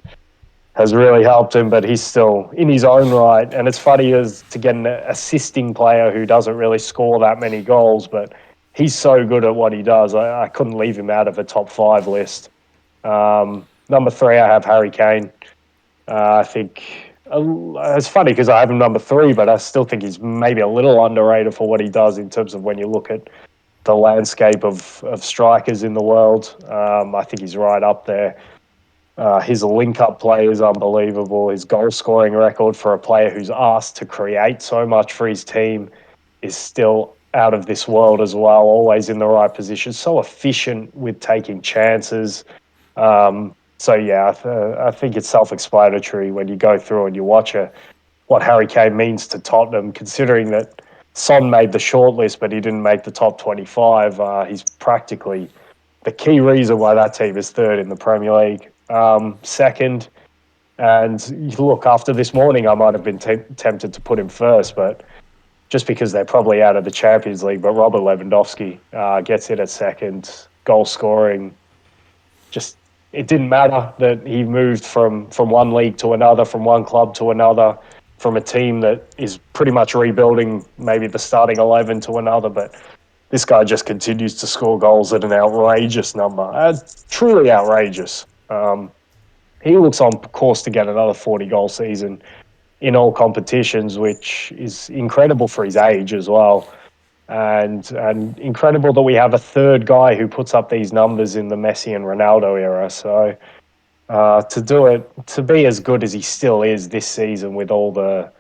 has really helped him, but he's still in his own right. And it's funny as to get an assisting player who doesn't really score that many goals, but he's so good at what he does. I couldn't leave him out of a top 5 list. Number 3, I have Harry Kane. I think it's funny because I have him number 3, but I still think he's maybe a little underrated for what he does in terms of when you look at the landscape of strikers in the world. I think he's right up there. His link-up play is unbelievable. His goal-scoring record for a player who's asked to create so much for his team is still out of this world as well, always in the right position. So efficient with taking chances. So, yeah, I think it's self-explanatory when you go through and you watch what Harry Kane means to Tottenham, considering that Son made the shortlist, but he didn't make the top 25. He's practically the key reason why that team is third in the Premier League. Second, and look, after this morning, I might have been tempted to put him first, but just because they're probably out of the Champions League. But Robert Lewandowski gets it at second, goal scoring. Just it didn't matter that he moved from one league to another, from one club to another, from a team that is pretty much rebuilding maybe the starting 11 to another, but this guy just continues to score goals at an outrageous number. Truly outrageous. He looks on course to get another 40-goal season in all competitions, which is incredible for his age as well. And incredible that we have a third guy who puts up these numbers in the Messi and Ronaldo era. So to do it, to be as good as he still is this season with all the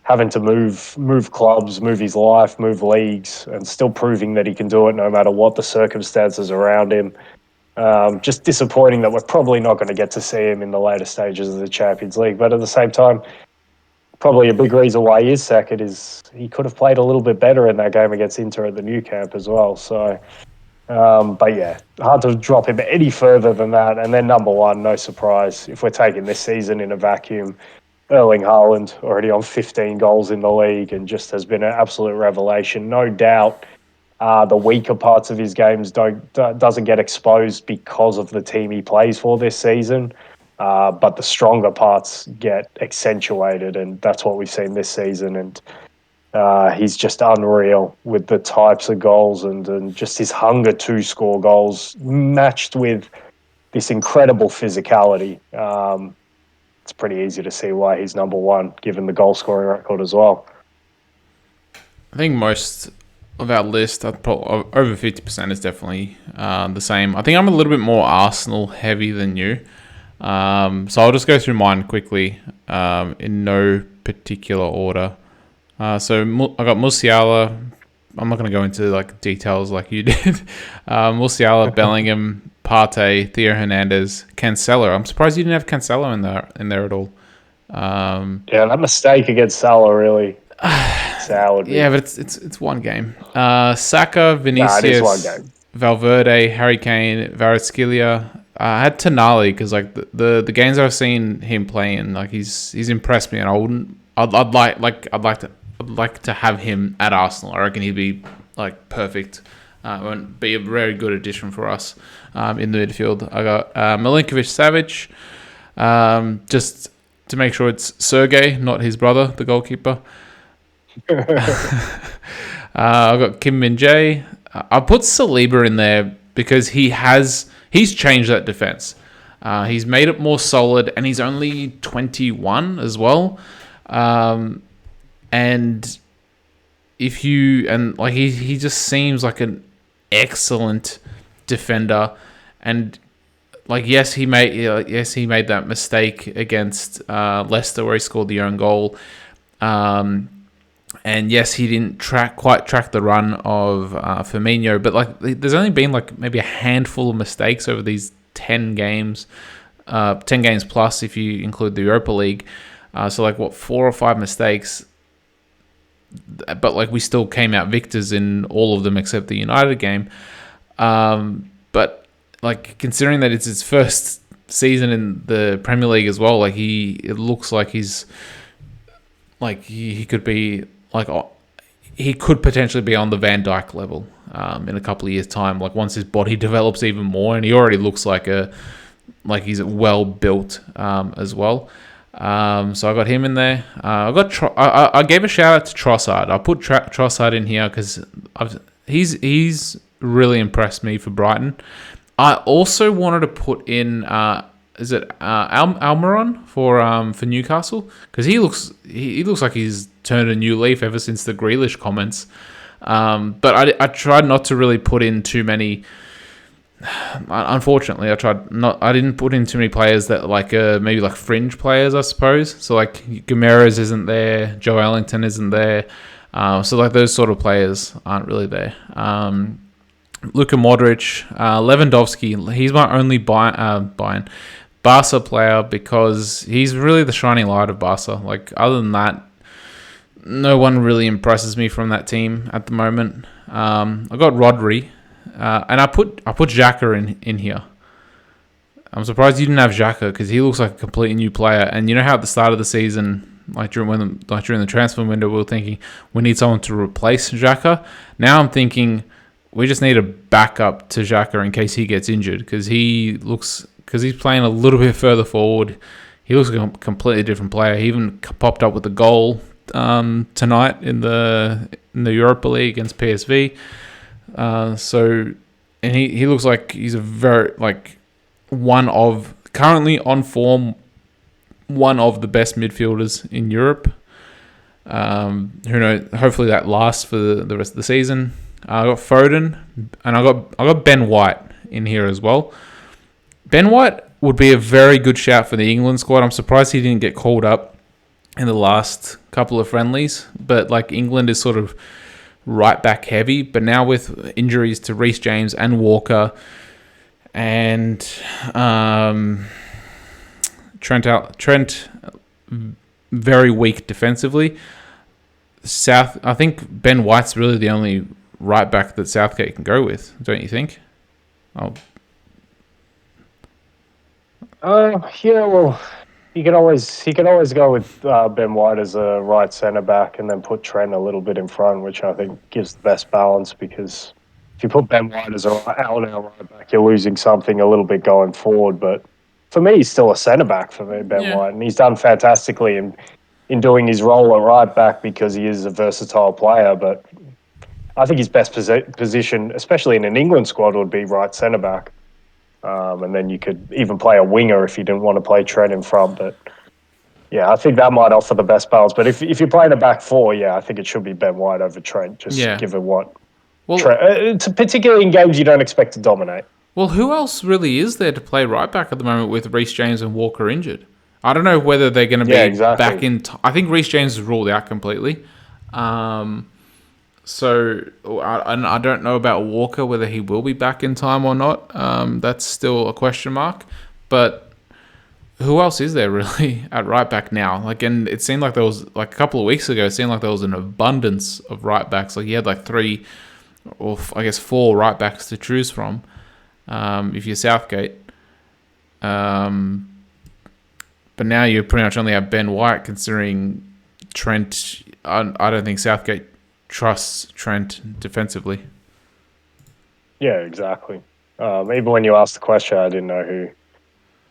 having to move clubs, move his life, move leagues, and still proving that he can do it no matter what the circumstances around him. Just disappointing that we're probably not going to get to see him in the later stages of the Champions League. But at the same time, probably a big reason why he is second is he could have played a little bit better in that game against Inter at the Nou Camp as well. So, but yeah, hard to drop him any further than that. And then number 1, no surprise, if we're taking this season in a vacuum, Erling Haaland, already on 15 goals in the league and just has been an absolute revelation. No doubt the weaker parts of his games doesn't get exposed because of the team he plays for this season. But the stronger parts get accentuated, and that's what we've seen this season. And he's just unreal with the types of goals and just his hunger to score goals matched with this incredible physicality. It's pretty easy to see why he's number 1, given the goal-scoring record as well. I think most of our list, over 50% is definitely the same. I think I'm a little bit more Arsenal heavy than you. So I'll just go through mine quickly in no particular order. So I got Musiala. I'm not going to go into like details like you did. Musiala, Bellingham, Partey, Theo Hernandez, Cancelo. I'm surprised you didn't have Cancelo in there at all. Yeah, that mistake against Salah really Sao would be. Yeah, but it's one game. Saka, Nah, it is one Vinicius, game. Valverde, Harry Kane, Kvaratskhelia. I had Tonali because like the games I've seen him play in, like he's impressed me, and I'd like to have him at Arsenal. I reckon he'd be like perfect. And be a very good addition for us in the midfield. I got Milinkovic Savic, just to make sure it's Sergey, not his brother, the goalkeeper. I've got Kim Min Jae. I put Saliba in there because he's changed that defense. He's made it more solid, and he's only 21 as well. And he just seems like an excellent defender, and like yes he made that mistake against Leicester where he scored the own goal. And yes, he didn't quite track the run of Firmino, but like there's only been like maybe a handful of mistakes over these 10 games plus if you include the Europa League. So like 4 or 5 mistakes, but like we still came out victors in all of them except the United game. But like considering that it's his first season in the Premier League as well, like it looks like he's like he could be like he could potentially be on the Van Dijk level in a couple of years' time. Like once his body develops even more, and he already looks like he's well built as well. So I got him in there. I gave a shout out to Trossard. I put Trossard in here because he's really impressed me for Brighton. I also wanted to put in Almiron for Newcastle because he looks like he's turned a new leaf ever since the Grealish comments. But I tried not to really put in too many. Unfortunately, I didn't put in too many players that maybe like fringe players, I suppose. So like Guimaraes isn't there, Joe Ellington isn't there. So like those sort of players aren't really there. Luka Modric, Lewandowski, he's my only Bayern Barca player because he's really the shining light of Barca. Like other than that, no one really impresses me from that team at the moment. I got Rodri, and I put Xhaka in here. I'm surprised you didn't have Xhaka because he looks like a completely new player. And you know how at the start of the season, during the transfer window, we were thinking we need someone to replace Xhaka. Now I'm thinking we just need a backup to Xhaka in case he gets injured because he's playing a little bit further forward. He looks like a completely different player. He even popped up with a goal tonight in the Europa League against PSV. And he looks like he's a very currently on form, one of the best midfielders in Europe. Who knows? Hopefully that lasts for the rest of the season. I got Foden, and I got Ben White in here as well. Ben White would be a very good shout for the England squad. I'm surprised he didn't get called up in the last couple of friendlies, but like England is sort of right back heavy. But now with injuries to Reece James and Walker and Trent very weak defensively. I think Ben White's really the only right back that Southgate can go with, don't you think? Yeah, well, he can always go with Ben White as a right centre back and then put Trent a little bit in front, which I think gives the best balance because if you put Ben White as a out-and-out right back, you're losing something a little bit going forward. But for me, he's still a centre back for me, Ben White, and he's done fantastically in doing his role at right back because he is a versatile player. But I think his best position, especially in an England squad, would be right centre back. And then you could even play a winger if you didn't want to play Trent in front. But yeah, I think that might offer the best balance. But if you're playing a back four, yeah, I think it should be Ben White over Trent, given what Trent, particularly in games you don't expect to dominate. Well, who else really is there to play right back at the moment with Reece James and Walker injured? I don't know whether they're going to be back in. I think Reece James is ruled out completely. So I don't know about Walker, whether he will be back in time or not. That's still a question mark. But who else is there really at right back now? Like, and it seemed like there was like a couple of weeks ago. It seemed like there was an abundance of right backs. Like, you had like 3 or I guess 4 right backs to choose from. If you're Southgate, but now you pretty much only have Ben White, considering Trent. I don't think Southgate trusts Trent defensively. Yeah, exactly. Even when you asked the question, I didn't know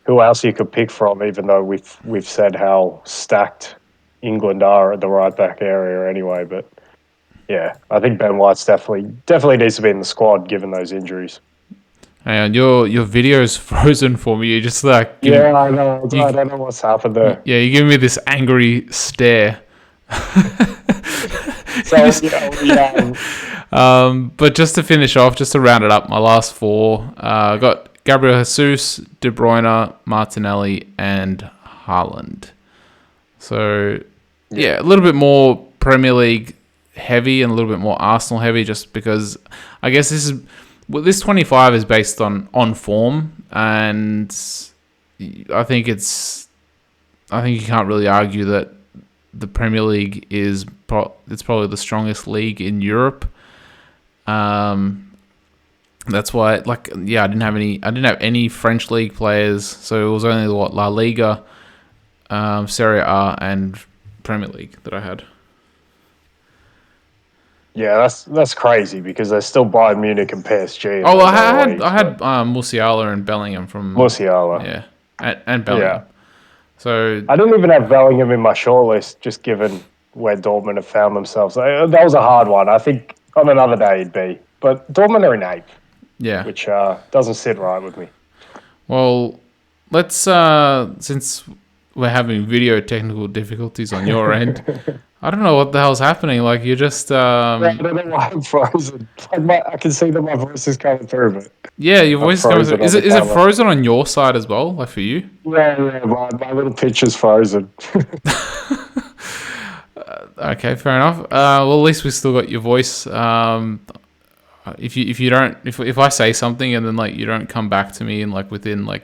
who else you could pick from. Even though we've said how stacked England are at the right back area anyway. But yeah, I think Ben White's definitely needs to be in the squad given those injuries. And your video's frozen for me. You just like Yeah, I know. I don't know what's happened there. yeah, you give me this angry stare. So yeah. But just to finish off, just to round it up, my last 4, I got Gabriel Jesus, De Bruyne, Martinelli, and Haaland. So yeah, a little bit more Premier League heavy and a little bit more Arsenal heavy, just because I guess this 25 is based on form, and I think you can't really argue that the Premier League it's probably the strongest league in Europe. That's why, I didn't have any French league players, so it was only La Liga, Serie A, and Premier League that I had. Yeah, that's crazy because there's still Bayern Munich and PSG. Oh, I had Musiala and Bellingham from Musiala. Yeah, and Bellingham. Yeah. So I didn't even have Bellingham in my shortlist, just given where Dortmund have found themselves. That was a hard one. I think on another day it'd be, but Dortmund are in 8th. Yeah, which doesn't sit right with me. Well, let's since we're having video technical difficulties on your end. I don't know what the hell's happening. Like, you're just I don't know why I'm frozen. I can see that my voice is coming through, but yeah, your voice is coming through. Is it frozen on your side as well, like for you? Yeah, my little picture's frozen. Okay, fair enough. Well, at least we still got your voice. If I say something and then like you don't come back to me in like within like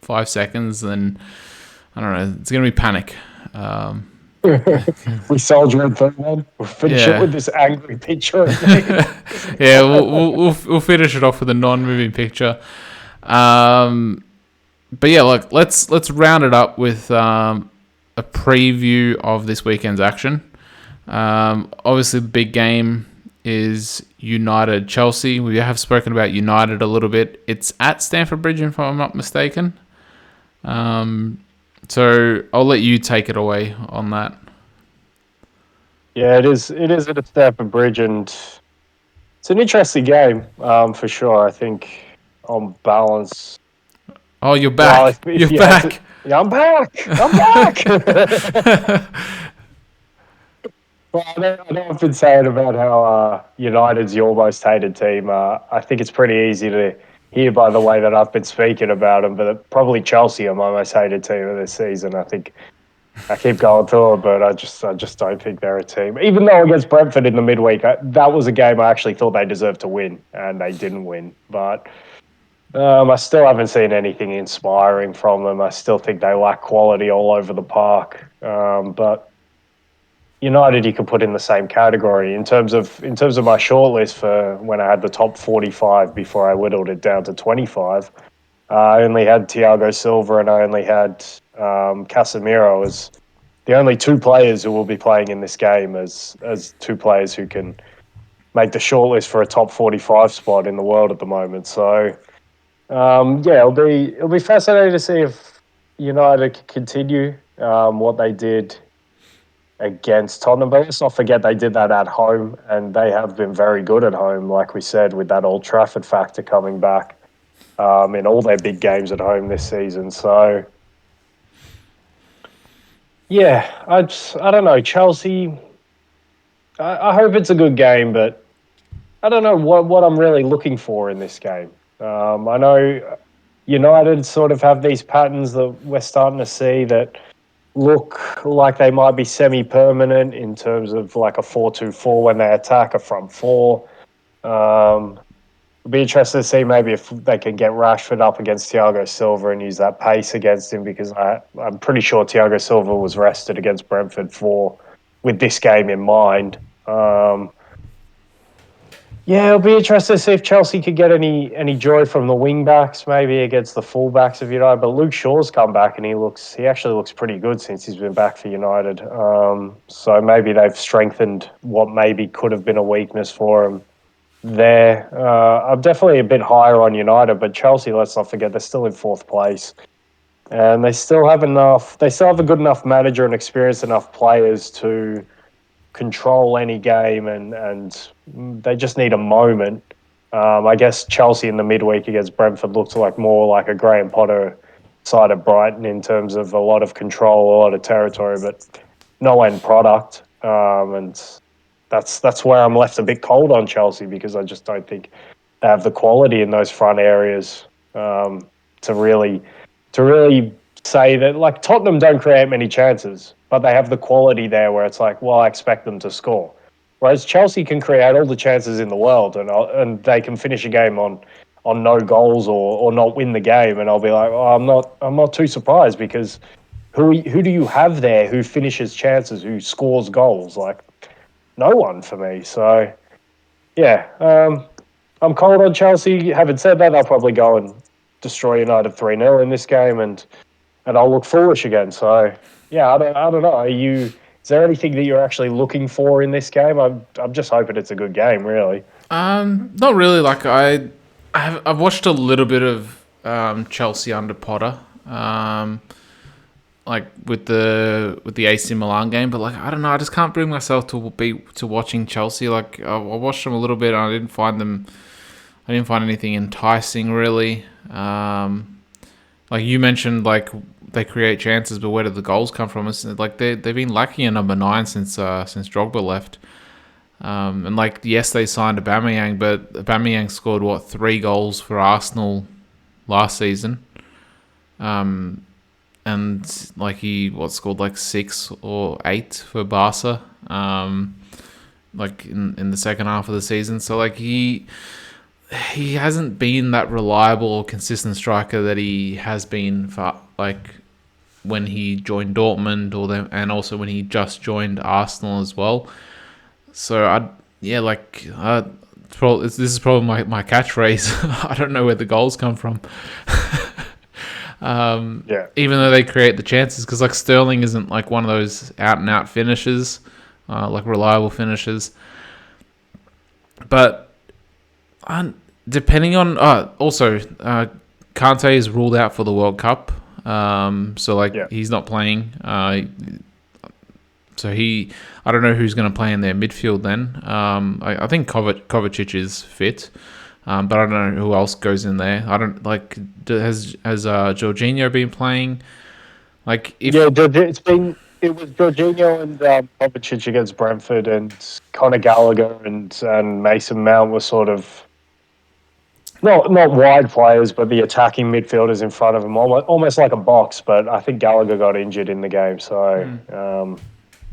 5 seconds, then I don't know. It's gonna be panic. We soldier in third one. We'll finish it with this angry picture. Yeah, we'll finish it off with a non-moving picture. But yeah, like let's round it up with a preview of this weekend's action. Obviously, the big game is United Chelsea. We have spoken about United a little bit. It's at Stamford Bridge, if I'm not mistaken. So I'll let you take it away on that. Yeah, it is. It is at Stamford Bridge, and it's an interesting game for sure. I think on balance. Oh, you're back. Well, you're back. Yeah, I'm back. I'm back. Well, I know I've been saying about how United's your most hated team. I think it's pretty easy to hear by the way that I've been speaking about them, but probably Chelsea are my most hated team of this season. I think I keep going through it, but I just don't think they're a team. Even though against Brentford in the midweek, that was a game I actually thought they deserved to win, and they didn't win. But I still haven't seen anything inspiring from them. I still think they lack quality all over the park. But United, you could put in the same category in terms of my shortlist for when I had the top 45 before I whittled it down to 25. I only had Thiago Silva and I only had Casemiro as the only 2 players who will be playing in this game as 2 players who can make the shortlist for a top 45 spot in the world at the moment. So it'll be fascinating to see if United can continue what they did against Tottenham. But let's not forget they did that at home, and they have been very good at home, like we said, with that Old Trafford factor coming back in all their big games at home this season. So, yeah, I don't know. Chelsea, I hope it's a good game, but I don't know what I'm really looking for in this game. I know United sort of have these patterns that we're starting to see that look like they might be semi-permanent in terms of like a 4-2-4 when they attack a front 4. I'll be interested to see maybe if they can get Rashford up against Thiago Silva and use that pace against him, because I'm pretty sure Thiago Silva was rested against Brentford with this game in mind. Yeah, it'll be interesting to see if Chelsea could get any joy from the wing backs, maybe against the full backs of United. But Luke Shaw's come back and he actually looks pretty good since he's been back for United. So maybe they've strengthened what maybe could have been a weakness for him there. I'm definitely a bit higher on United, but Chelsea, let's not forget, they're still in fourth place. And they still have a good enough manager and experienced enough players to control any game, and they just need a moment. I guess Chelsea in the midweek against Brentford looks more like a Graham Potter side of Brighton in terms of a lot of control, a lot of territory, but no end product. And that's where I'm left a bit cold on Chelsea, because I just don't think they have the quality in those front areas to really say that. Like, Tottenham don't create many chances, but they have the quality there where it's like, well, I expect them to score. Whereas Chelsea can create all the chances in the world, and they can finish a game on no goals or not win the game, and I'll be like, oh, I'm not too surprised, because who do you have there who finishes chances, who scores goals? Like, no one for me. So yeah, I'm cold on Chelsea. Having said that, they'll probably go and destroy United 3-0 in this game, and I'll look foolish again. So yeah, I don't know. Is there anything that you're actually looking for in this game? I'm just hoping it's a good game, really. Not really. Like I've watched a little bit of Chelsea under Potter, like with the AC Milan game, but like I don't know. I just can't bring myself to watching Chelsea. Like I watched them a little bit, and I didn't find anything enticing really. Like you mentioned, like they create chances, but where did the goals come from? It's like they've been lacking a number 9 since Drogba left. And like yes, they signed Aubameyang, but Aubameyang scored 3 goals for Arsenal last season. And like he scored like 6 or 8 for Barca. Like in the second half of the season. So like he hasn't been that reliable or consistent striker that he has been for like when he joined Dortmund and also when he just joined Arsenal as well. So this is probably my catchphrase. I don't know where the goals come from. Even though they create the chances, because like Sterling isn't like one of those out and out finishers, like reliable finishers. But depending on also Kante is ruled out for the World Cup, so he's not playing. So I don't know who's going to play in their midfield then. I think Kovacic is fit, but I don't know who else goes in there. I don't like. Has Jorginho been playing? Like it was Jorginho and Kovacic against Brentford, and Conor Gallagher and Mason Mount were sort of not wide players, but the attacking midfielders in front of him, almost like a box. But I think Gallagher got injured in the game, so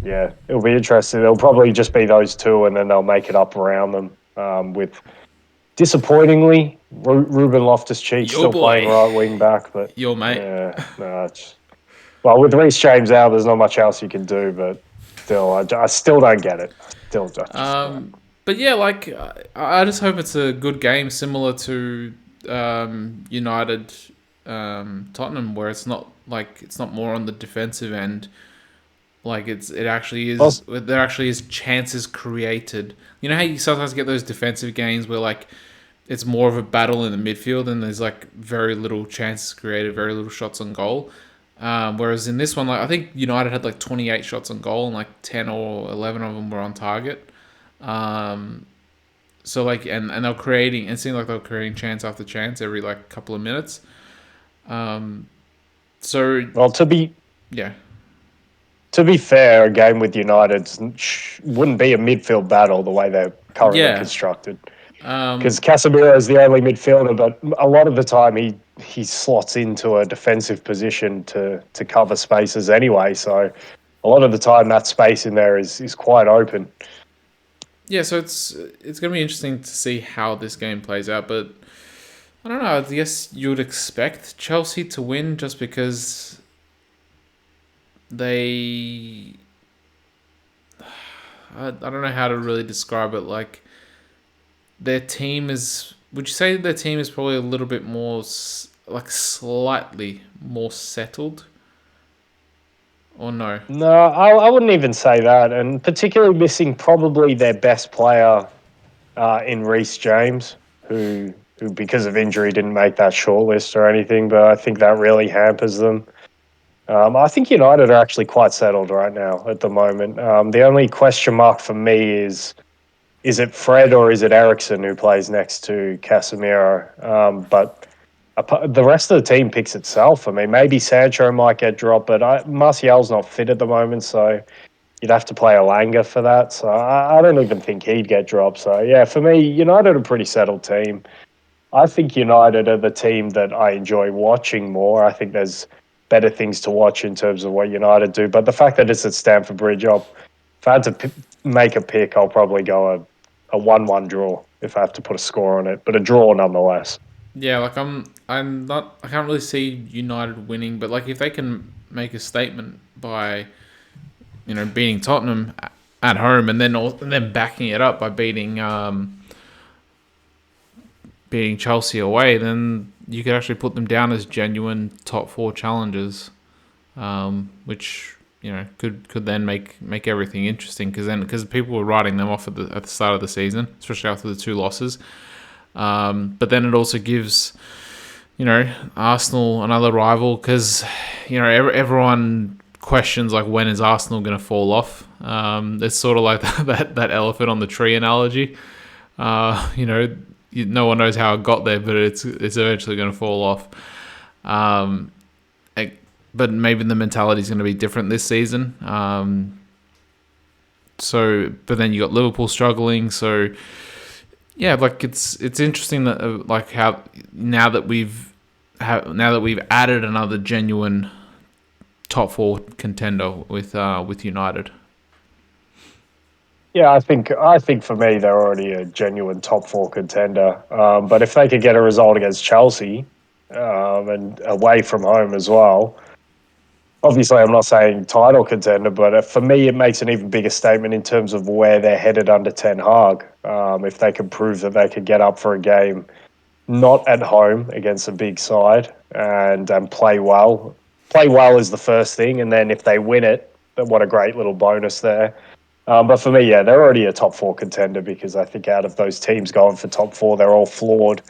yeah, it'll be interesting. It'll probably just be those two, and then they'll make it up around them with, disappointingly, Ruben Loftus-Cheek still playing right wing back. But your mate. Yeah, no, well, with Reece James out, there's not much else you can do, but still, I still don't get it. But yeah, like I just hope it's a good game, similar to United Tottenham, where it's not more on the defensive end. Like it actually is. There actually is chances created. You know how you sometimes get those defensive games where like it's more of a battle in the midfield, and there's like very little chances created, very little shots on goal. Whereas in this one, like I think United had like 28 shots on goal, and like 10 or 11 of them were on target. So like and they're creating. It seemed like they were creating chance after chance every like couple of minutes. To be fair, a game with United wouldn't be a midfield battle the way they're currently constructed. Because Casemiro is the only midfielder, but a lot of the time he slots into a defensive position to cover spaces anyway. So a lot of the time that space in there is quite open. Yeah, so it's going to be interesting to see how this game plays out, but I don't know. I guess you would expect Chelsea to win just because they. I don't know how to really describe it. Like, their team is. Would you say their team is probably a little bit more, like, slightly more settled? Or no? No, I wouldn't even say that, and particularly missing probably their best player in Reece James, who because of injury didn't make that shortlist or anything, but I think that really hampers them. I think United are actually quite settled right now at the moment. The only question mark for me is it Fred or is it Ericsson who plays next to Casemiro? But the rest of the team picks itself. I mean, maybe Sancho might get dropped, but Martial's not fit at the moment, so you'd have to play Alanga for that. So I don't even think he'd get dropped. So yeah, for me, United are a pretty settled team. I think United are the team that I enjoy watching more. I think there's better things to watch in terms of what United do. But the fact that it's at Stamford Bridge, if I had to make a pick, I'll probably go a 1-1 draw if I have to put a score on it, but a draw nonetheless. Yeah, like I'm not. I can't really see United winning, but like if they can make a statement by beating Tottenham at home and then backing it up by beating Chelsea away, then you could actually put them down as genuine top four challengers, which could then make everything interesting because people were writing them off at the start of the season, especially after the two losses. But then it also gives Arsenal another rival because everyone questions like when is Arsenal going to fall off. It's sort of like that elephant on the tree analogy. No one knows how it got there, but it's eventually going to fall off. But maybe the mentality is going to be different this season. But then you got Liverpool struggling. So yeah, like it's interesting that like how now that we've added another genuine top four contender with United. Yeah, I think for me they're already a genuine top four contender. But if they could get a result against Chelsea and away from home as well, obviously I'm not saying title contender, but for me it makes an even bigger statement in terms of where they're headed under Ten Hag. If they can prove that they could get up for a game not at home against a big side and play well. Play well is the first thing, and then if they win it, then what a great little bonus there. But for me, yeah, they're already a top four contender because I think out of those teams going for top four, they're all flawed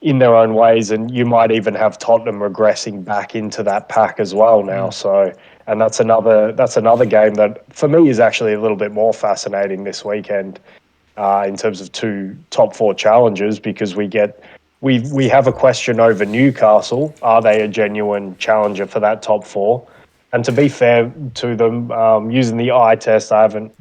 in their own ways, and you might even have Tottenham regressing back into that pack as well now. So, and that's another game that for me is actually a little bit more fascinating this weekend in terms of two top four challenges because we have a question over Newcastle. Are they a genuine challenger for that top four? And to be fair to them, using the eye test, I haven't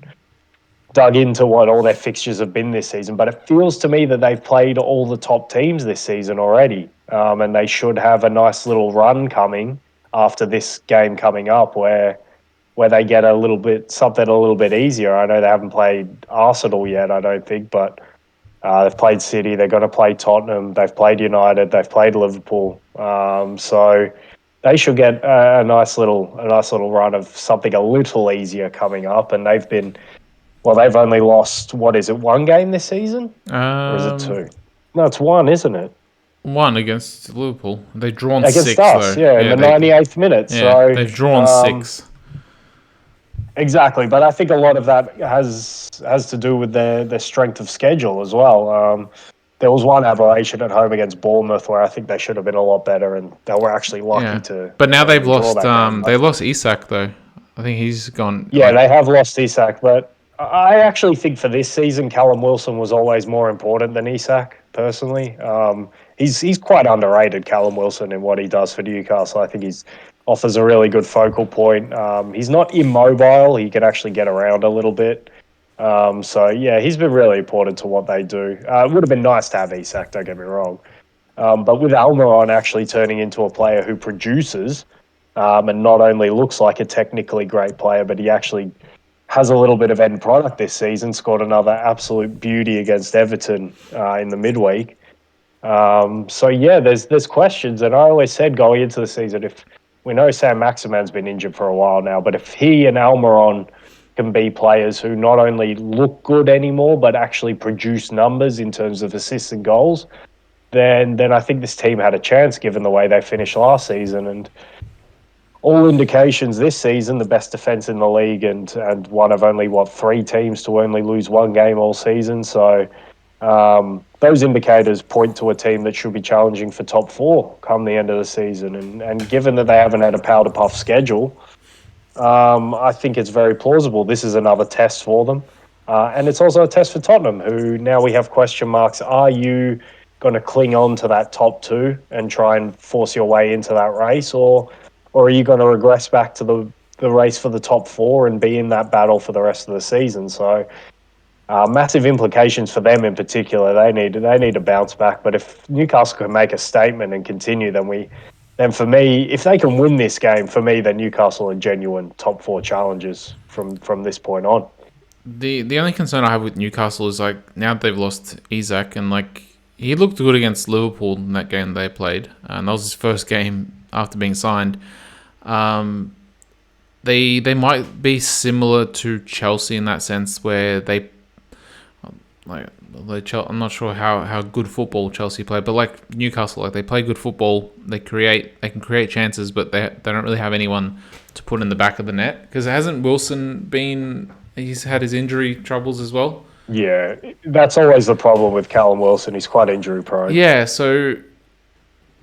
dug into what all their fixtures have been this season, but it feels to me that they've played all the top teams this season already, and they should have a nice little run coming after this game coming up where they get something a little bit easier. I know they haven't played Arsenal yet, I don't think, but they've played City. They're going to play Tottenham. They've played United. They've played Liverpool. So they should get a nice little run of something a little easier coming up. And they've only lost what is it, one game this season, or is it two? No, it's one, isn't it? One against Liverpool. They've drawn Against six us, though. yeah, in the 98th minute. Yeah, So they've drawn six. exactly, but I think a lot of that has to do with their strength of schedule as well. There was one aberration at home against Bournemouth where I think they should have been a lot better, and they were actually lucky Yeah, to but now they've even draw lost. that game. They lost Isak though. I think he's gone. Yeah, they have lost Isak, but I actually think for this season, Callum Wilson was always more important than Isak, personally. He's quite underrated, Callum Wilson, in what he does for Newcastle. I think he's offers a really good focal point. He's not immobile. He can actually get around a little bit. So, yeah, he's been really important to what they do. It would have been nice to have Isak, don't get me wrong. But with Almiron actually turning into a player who produces and not only looks like a technically great player, but he actually has a little bit of end product this season. Scored another absolute beauty against Everton in the midweek. So yeah, there's questions, and I always said going into the season, if we know Sam Maximan's been injured for a while now, but if he and Almiron can be players who not only look good anymore but actually produce numbers in terms of assists and goals, then I think this team had a chance given the way they finished last season. And all indications this season, the best defence in the league, and one of only three teams to only lose one game all season. So those indicators point to a team that should be challenging for top four come the end of the season. And given that they haven't had a powder puff schedule, I think it's very plausible this is another test for them. And it's also a test for Tottenham, who now we have question marks. Are you going to cling on to that top two and try and force your way into that race, or are you going to regress back to the race for the top four and be in that battle for the rest of the season? So massive implications for them in particular. They need to bounce back. But if Newcastle can make a statement and continue, then for me, if they can win this game, for me, then Newcastle are genuine top four challengers from this point on. The only concern I have with Newcastle is like now that they've lost Isak, and like he looked good against Liverpool in that game they played, and that was his first game after being signed. They might be similar to Chelsea in that sense, where I'm not sure how good football Chelsea play, but like Newcastle, like they play good football. They can create chances, but they don't really have anyone to put in the back of the net, because hasn't Wilson been? He's had his injury troubles as well. Yeah, that's always the problem with Callum Wilson. He's quite injury prone. Yeah, so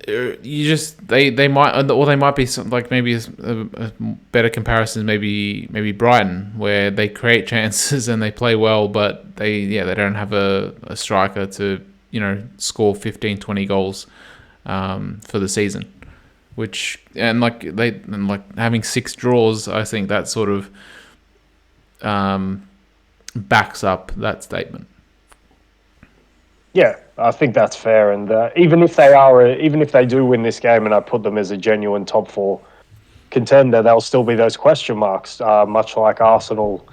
they might be some, like maybe a better comparison, maybe Brighton, where they create chances and they play well, but they don't have a striker to score 15, 20 goals for the season, and having 6 draws, I think that sort of backs up that statement. Yeah, I think that's fair. And even if they do win this game, and I put them as a genuine top four contender, there'll still be those question marks, much like Arsenal,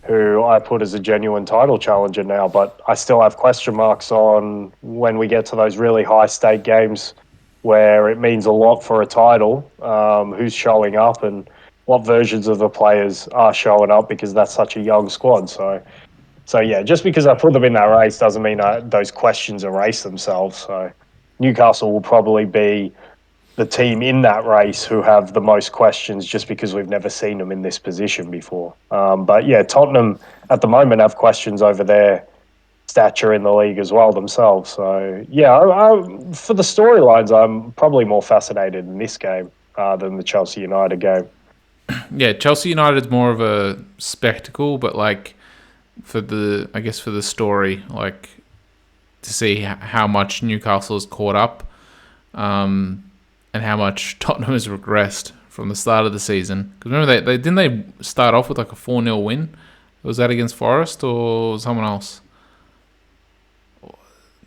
who I put as a genuine title challenger now. But I still have question marks on when we get to those really high stake games where it means a lot for a title, who's showing up and what versions of the players are showing up, because that's such a young squad. So yeah, just because I put them in that race doesn't mean those questions erase themselves. So Newcastle will probably be the team in that race who have the most questions, just because we've never seen them in this position before. But yeah, Tottenham at the moment have questions over their stature in the league as well themselves. So yeah, for the storylines, I'm probably more fascinated in this game than the Chelsea United game. Yeah, Chelsea United is more of a spectacle, but like for the story, like to see how much Newcastle has caught up, and how much Tottenham has regressed from the start of the season. Because remember they start off with like a 4-0 win. Was that against Forest or someone else?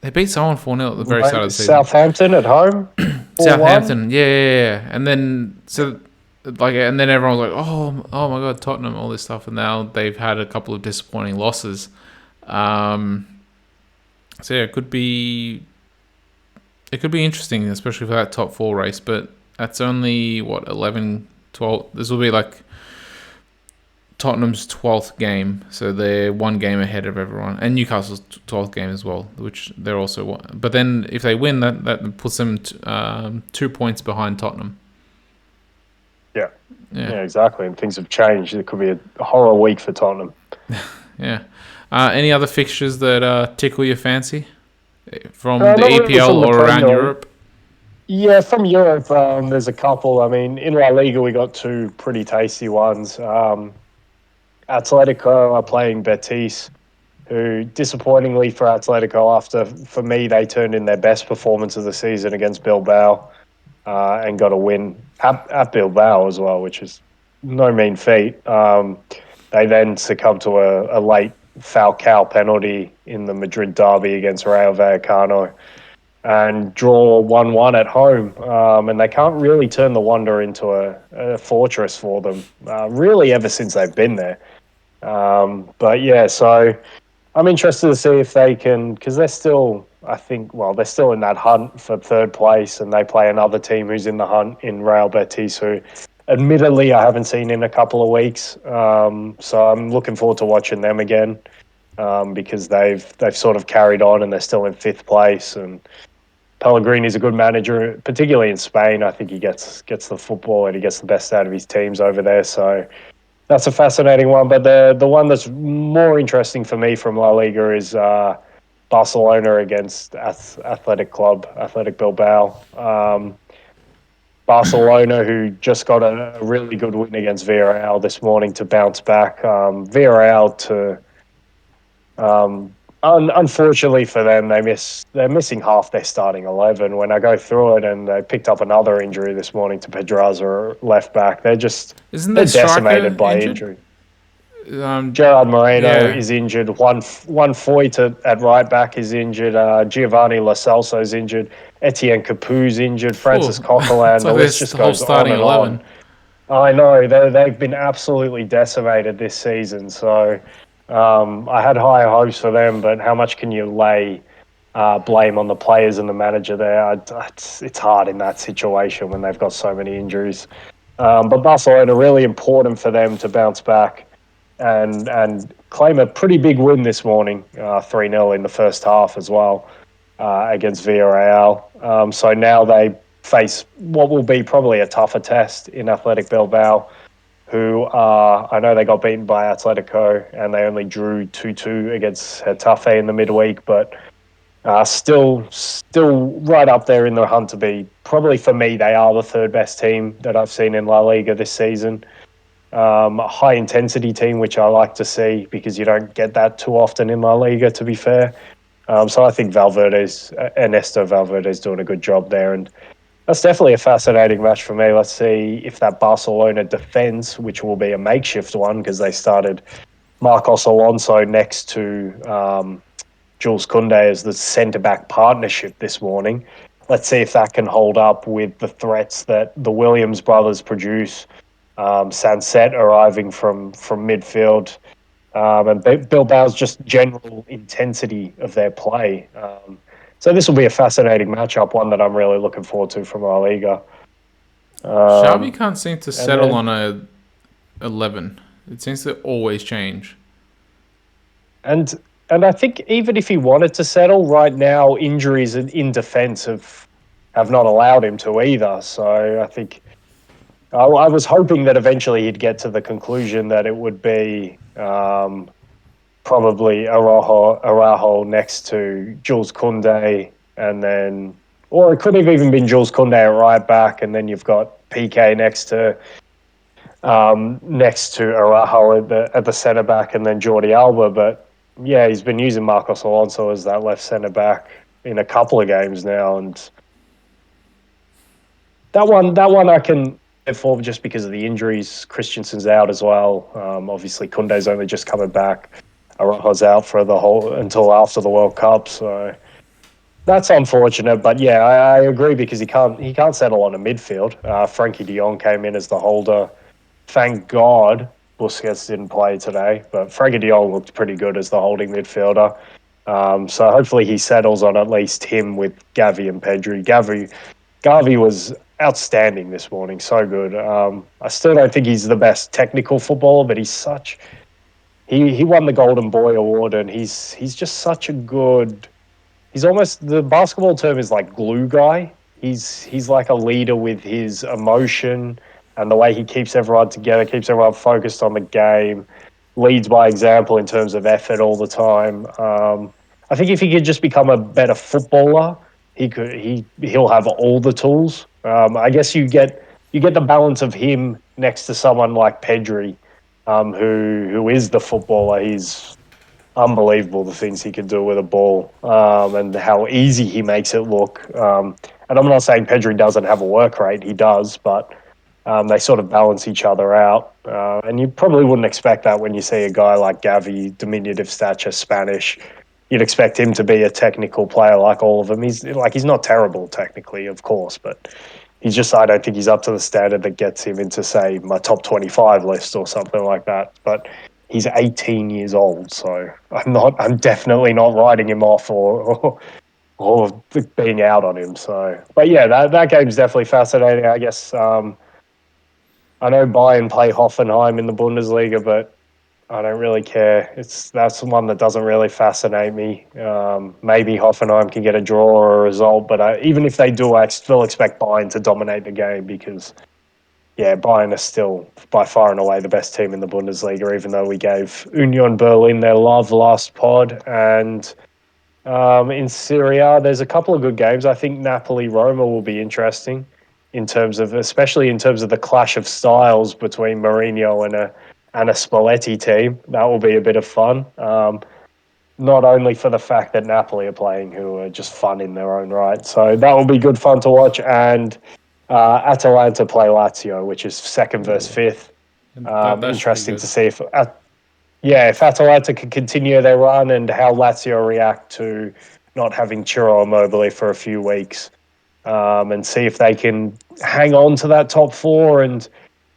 They beat someone 4-0 at the very start of the season. Southampton at home. Southampton, yeah. And then and then everyone's like, oh my god, Tottenham, all this stuff, and now they've had a couple of disappointing losses. So yeah, it could be interesting, especially for that top 4 race. But that's only 11, 12. This will be like Tottenham's 12th game, so they're 1 game ahead of everyone, and Newcastle's 12th game as well, which they're also. But then if they win, that puts them 2 points behind Tottenham. Yeah, exactly. And things have changed. It could be a horror week for Tottenham. Yeah. Any other fixtures that tickle your fancy from the EPL EPL or around Europe? Yeah, from Europe, there's a couple. I mean, in La Liga, we got 2 pretty tasty ones. Atletico are playing Betis, who, disappointingly for Atletico, for me, they turned in their best performance of the season against Bilbao. And got a win at Bilbao as well, which is no mean feat. They then succumbed to a late Falcao penalty in the Madrid derby against Rayo Vallecano and draw 1-1 at home. And they can't really turn the Wonder into a fortress for them, really, ever since they've been there. But yeah, so I'm interested to see if they can, because they're still, I think, well, they're still in that hunt for third place, and they play another team who's in the hunt in Real Betis, who admittedly I haven't seen in a couple of weeks. So I'm looking forward to watching them again, because they've sort of carried on and they're still in fifth place. And Pellegrini's a good manager, particularly in Spain. I think he gets the football and he gets the best out of his teams over there. So that's a fascinating one. But the one that's more interesting for me from La Liga is Barcelona against Athletic Bilbao. Barcelona, who just got a really good win against Villarreal this morning to bounce back. Villarreal to unfortunately for them, they're missing half their starting 11. When I go through it, and they picked up another injury this morning to Pedraza, left back. Isn't They're their striker decimated by injured? injury. Um, Gerard Moreno yeah. is injured. One Foyt at right back is injured. Giovanni Lo Celso is injured. Etienne Capoe's injured. Francis Phew. It's Coquelin. like The list this just whole goes on starting and 11. on. I know they've been absolutely decimated this season. So I had higher hopes for them, but how much can you lay blame on the players and the manager there? It's hard in that situation when they've got so many injuries. But Barcelona, really important for them to bounce back and claim a pretty big win this morning, 3-0 in the first half as well, against Villarreal. So now they face what will be probably a tougher test in Athletic Bilbao, who are, I know they got beaten by Atletico and they only drew 2-2 against Getafe in the midweek, but still right up there in the hunt to be, probably for me, they are the third best team that I've seen in La Liga this season. A high intensity team, which I like to see because you don't get that too often in La Liga, to be fair. So I think Ernesto Valverde's doing a good job there. And that's definitely a fascinating match for me. Let's see if that Barcelona defense, which will be a makeshift one because they started Marcos Alonso next to Jules Koundé as the centre back partnership this morning. Let's see if that can hold up with the threats that the Williams brothers produce. Sanset arriving from midfield, and Bilbao's just general intensity of their play. So this will be a fascinating matchup, one that I'm really looking forward to from La Liga. Xavi Um, can't seem to and settle then on a 11. It seems to always change. and and I think even if he wanted to settle right now, injuries in defence have not allowed him to either. So I think I was hoping that eventually he'd get to the conclusion that it would be probably Araujo next to Jules Koundé, and then, or it could have even been Jules Koundé at right back, and then you've got PK next to Araujo at the centre back, and then Jordi Alba. But yeah, he's been using Marcos Alonso as that left centre back in a couple of games now, and that one I can for just because of the injuries. Christensen's out as well. Obviously, Koundé's only just coming back. Araujo's out for the whole until after the World Cup, so that's unfortunate. But yeah, I agree because he can't settle on a midfield. Frankie De Jong came in as the holder. Thank God Busquets didn't play today, but Frankie De Jong looked pretty good as the holding midfielder. So hopefully he settles on at least him with Gavi and Pedri. Gavi was outstanding this morning, so good. I still don't think he's the best technical footballer, but he won the Golden Boy award, and he's just such a good. He's almost, the basketball term is like glue guy. He's like a leader with his emotion and the way he keeps everyone together, keeps everyone focused on the game, leads by example in terms of effort all the time. I think if he could just become a better footballer, he'll have all the tools. I guess you get the balance of him next to someone like Pedri, who is the footballer. He's unbelievable, the things he can do with a ball, and how easy he makes it look. And I'm not saying Pedri doesn't have a work rate; he does, but they sort of balance each other out. And you probably wouldn't expect that when you see a guy like Gavi, diminutive stature, Spanish. You'd expect him to be a technical player like all of them. He's not terrible technically, of course, but I don't think he's up to the standard that gets him into, say, my top 25 list or something like that. But he's 18 years old, so I'm definitely not writing him off or being out on him. So, but yeah, that game's definitely fascinating. I guess I know Bayern play Hoffenheim in the Bundesliga, but I don't really care. That's one that doesn't really fascinate me. Maybe Hoffenheim can get a draw or a result, but even if they do, I still expect Bayern to dominate the game because, yeah, Bayern are still by far and away the best team in the Bundesliga, even though we gave Union Berlin their love last pod. And in Serie A, there's a couple of good games. I think Napoli-Roma will be interesting especially in terms of the clash of styles between Mourinho and a Spalletti team. That will be a bit of fun. Not only for the fact that Napoli are playing, who are just fun in their own right. So that will be good fun to watch. And Atalanta play Lazio, which is second versus fifth. That should be Interesting good. to see if Atalanta can continue their run and how Lazio react to not having Ciro Immobile for a few weeks, and see if they can hang on to that top four and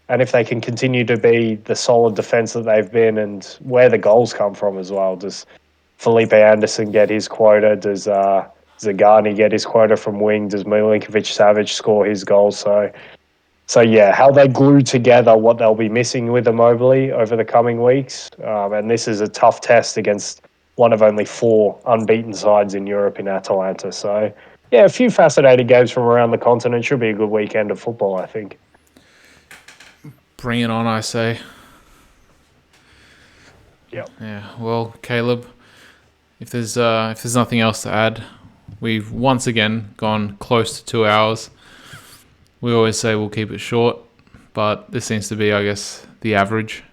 if they can continue to be the solid defence that they've been and where the goals come from as well. Does Felipe Anderson get his quota? Does Zagani get his quota from wing? Does Milinkovic-Savic score his goals? So yeah, how they glue together what they'll be missing with Immobile over the coming weeks. And this is a tough test against one of only 4 unbeaten sides in Europe in Atalanta. So yeah, a few fascinating games from around the continent. Should be a good weekend of football, I think. Bring it on, I say. Yep. Yeah. Well, Caleb, if there's nothing else to add, we've once again gone close to 2 hours. We always say we'll keep it short, but this seems to be, I guess, the average.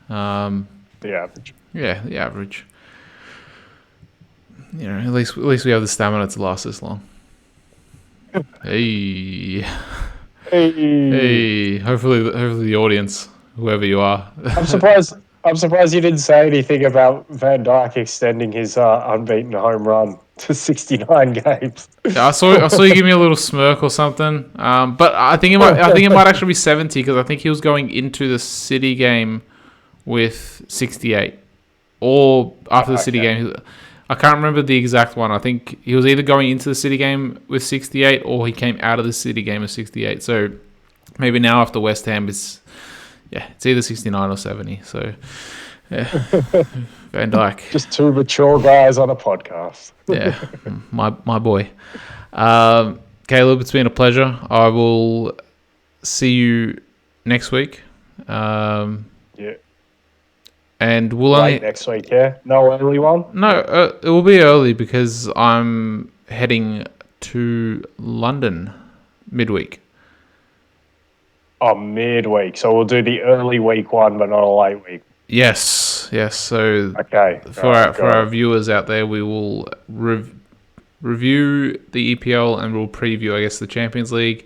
The average. Yeah, the average. You know, at least we have the stamina to last this long. Hey. Hey. Hopefully the audience, whoever you are. I'm surprised you didn't say anything about Van Dijk extending his unbeaten home run to 69 games. Yeah, I saw you give me a little smirk or something. But I think it might actually be 70 because I think he was going into the City game with 68, or after the City game. I can't remember the exact one. I think he was either going into the City game with 68 or he came out of the City game with 68. So maybe now after West Ham it's either 69 or 70. So yeah, Van Dijk. Just 2 mature guys on a podcast. Yeah, my boy. Caleb, it's been a pleasure. I will see you next week. Yeah. And we'll Late next week, yeah? No early one? No, it will be early because I'm heading to London midweek. Oh, midweek. So we'll do the early week one, but not a late week. Yes. So okay, for our viewers out there, we will review the EPL and we'll preview, I guess, the Champions League.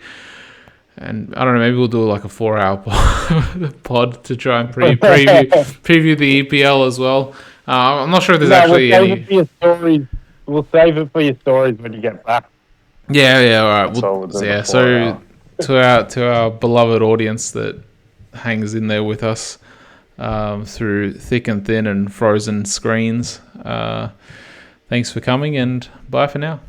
And I don't know, maybe we'll do like a 4-hour pod to try and preview the EPL as well. I'm not sure if there's actually any. We'll save it for your stories when you get back. Yeah, all right. So to our beloved audience that hangs in there with us through thick and thin and frozen screens, thanks for coming and bye for now.